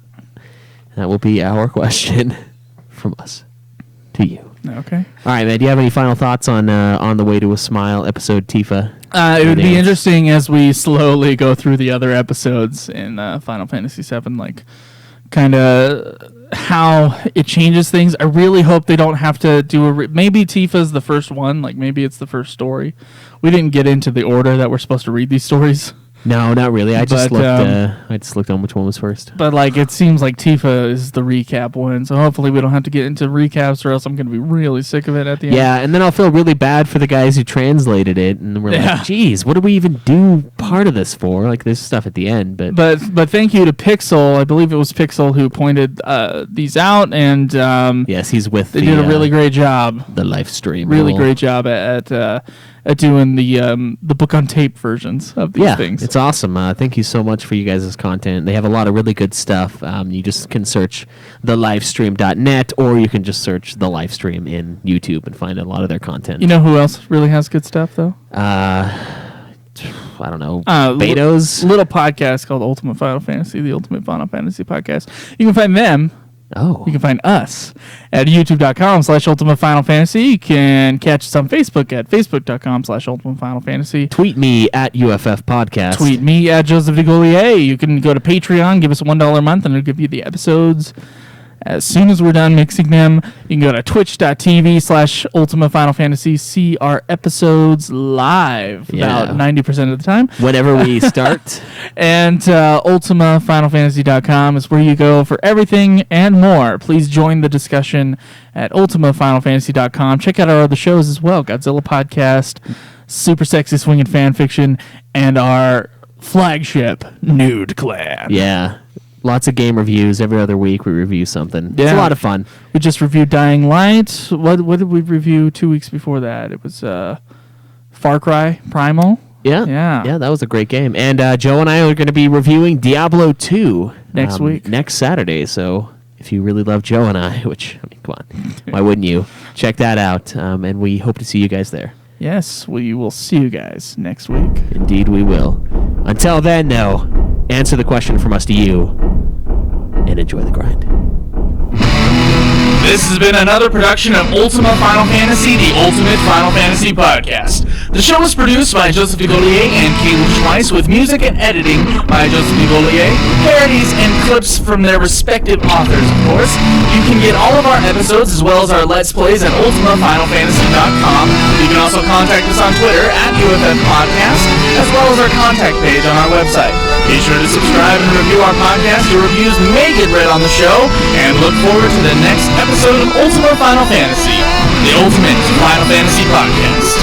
That will be our question from us to you. Okay. All right, man. Do you have any final thoughts on the Way to a Smile episode, Tifa? It would be interesting as we slowly go through the other episodes in Final Fantasy VII, like kind of how it changes things. I really hope they don't have to do maybe Tifa's the first one, like maybe it's the first story. We didn't get into the order that we're supposed to read these stories. No, not really. I just looked on which one was first. But like it seems like Tifa is the recap one, so hopefully we don't have to get into recaps, or else I'm going to be really sick of it at the end. Yeah, and then I'll feel really bad for the guys who translated it, and we're like, geez, what do we even do part of this for? Like, there's stuff at the end, but thank you to Pixel. I believe it was Pixel who pointed these out, and yes, he's with. They did a really great job. The live stream, really great job at doing the book on tape versions of these things. It's awesome. Thank you so much for you guys' content. They have a lot of really good stuff. You just can search thelivestream.net, or you can just search the live stream in YouTube and find a lot of their content. You know who else really has good stuff though? I don't know. Beto's little podcast called Ultima Final Fantasy, the Ultimate Final Fantasy podcast. You can find them. Oh. You can find us at youtube.com/Ultima Final Fantasy. You can catch us on Facebook at facebook.com/Ultima Final Fantasy. Tweet me at UFF Podcast. Tweet me at Joseph DeGolier. You can go to Patreon, give us $1 a month, and it'll give you the episodes as soon as we're done mixing them. You can go to twitch.tv/Ultima Final Fantasy. See our episodes live about 90% of the time. Whenever we start. And UltimaFinalFantasy.com is where you go for everything and more. Please join the discussion at UltimaFinalFantasy.com. Check out our other shows as well. Godzilla Podcast, Super Sexy Swinging Fan Fiction, and our flagship, Nude Clan. Yeah. Lots of game reviews. Every other week we review something. Yeah. It's a lot of fun. We just reviewed Dying Light. What did we review 2 weeks before that? It was Far Cry Primal. Yeah, that was a great game. And Joe and I are going to be reviewing Diablo 2 next week, next Saturday. So if you really love Joe and I, which, I mean, come on, why wouldn't you? Check that out. And we hope to see you guys there. Yes, we will see you guys next week. Indeed we will. Until then, though, answer the question from us to you and enjoy the grind. This has been another production of Ultima Final Fantasy, the Ultimate Final Fantasy Podcast. The show is produced by Joseph DeGolier and Cable Schweiss, with music and editing by Joseph DeGolier, parodies and clips from their respective authors, of course. You can get all of our episodes as well as our Let's Plays at UltimaFinalFantasy.com. You can also contact us on Twitter at UFF Podcast, as well as our contact page on our website. Be sure to subscribe and review our podcast. Your reviews may get read on the show, and look forward to the next episode of Ultima Final Fantasy, the Ultimate Final Fantasy Podcast.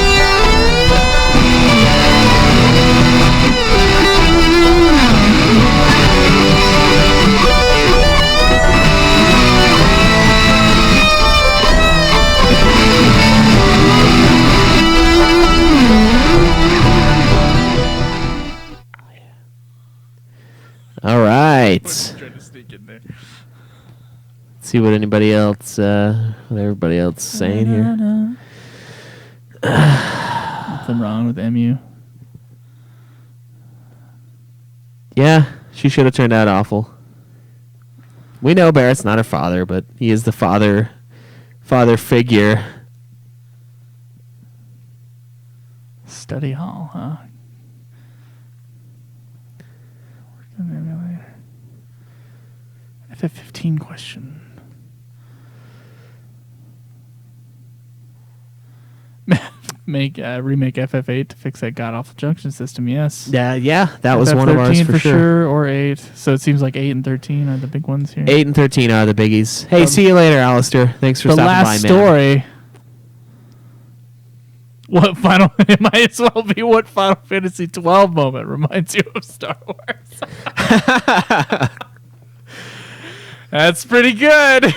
See what anybody else, what everybody else is saying here. Nothing wrong with MU. Yeah, she should have turned out awful. We know Barrett's not her father, but he is the father figure. Study hall, huh? FF15 question. Remake FF8 to fix that god awful junction system. Yes. Yeah, that was one of ours for sure. sure. Or 8. So it seems like 8 and 13 are the big ones here. 8 and 13 are the biggies. Hey, see you later, Alistair. Thanks for the stopping by, last man. story. What final? It might as well be what Final Fantasy 12 moment reminds you of Star Wars. That's pretty good.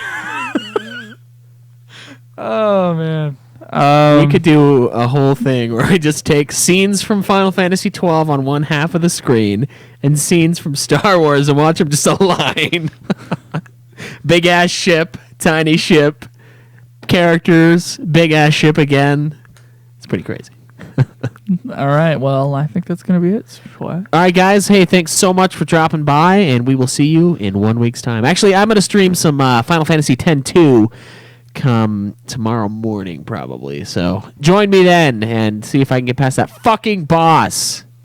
Oh man. We could do a whole thing where we just take scenes from Final Fantasy 12 on one half of the screen and scenes from Star Wars and watch them just align. Big ass ship, tiny ship, characters, big ass ship again. It's pretty crazy. All right. Well, I think that's going to be it. All right, guys. Hey, thanks so much for dropping by, and we will see you in 1 week's time. Actually, I'm going to stream some Final Fantasy X-2 come tomorrow morning, probably. So join me then and see if I can get past that fucking boss.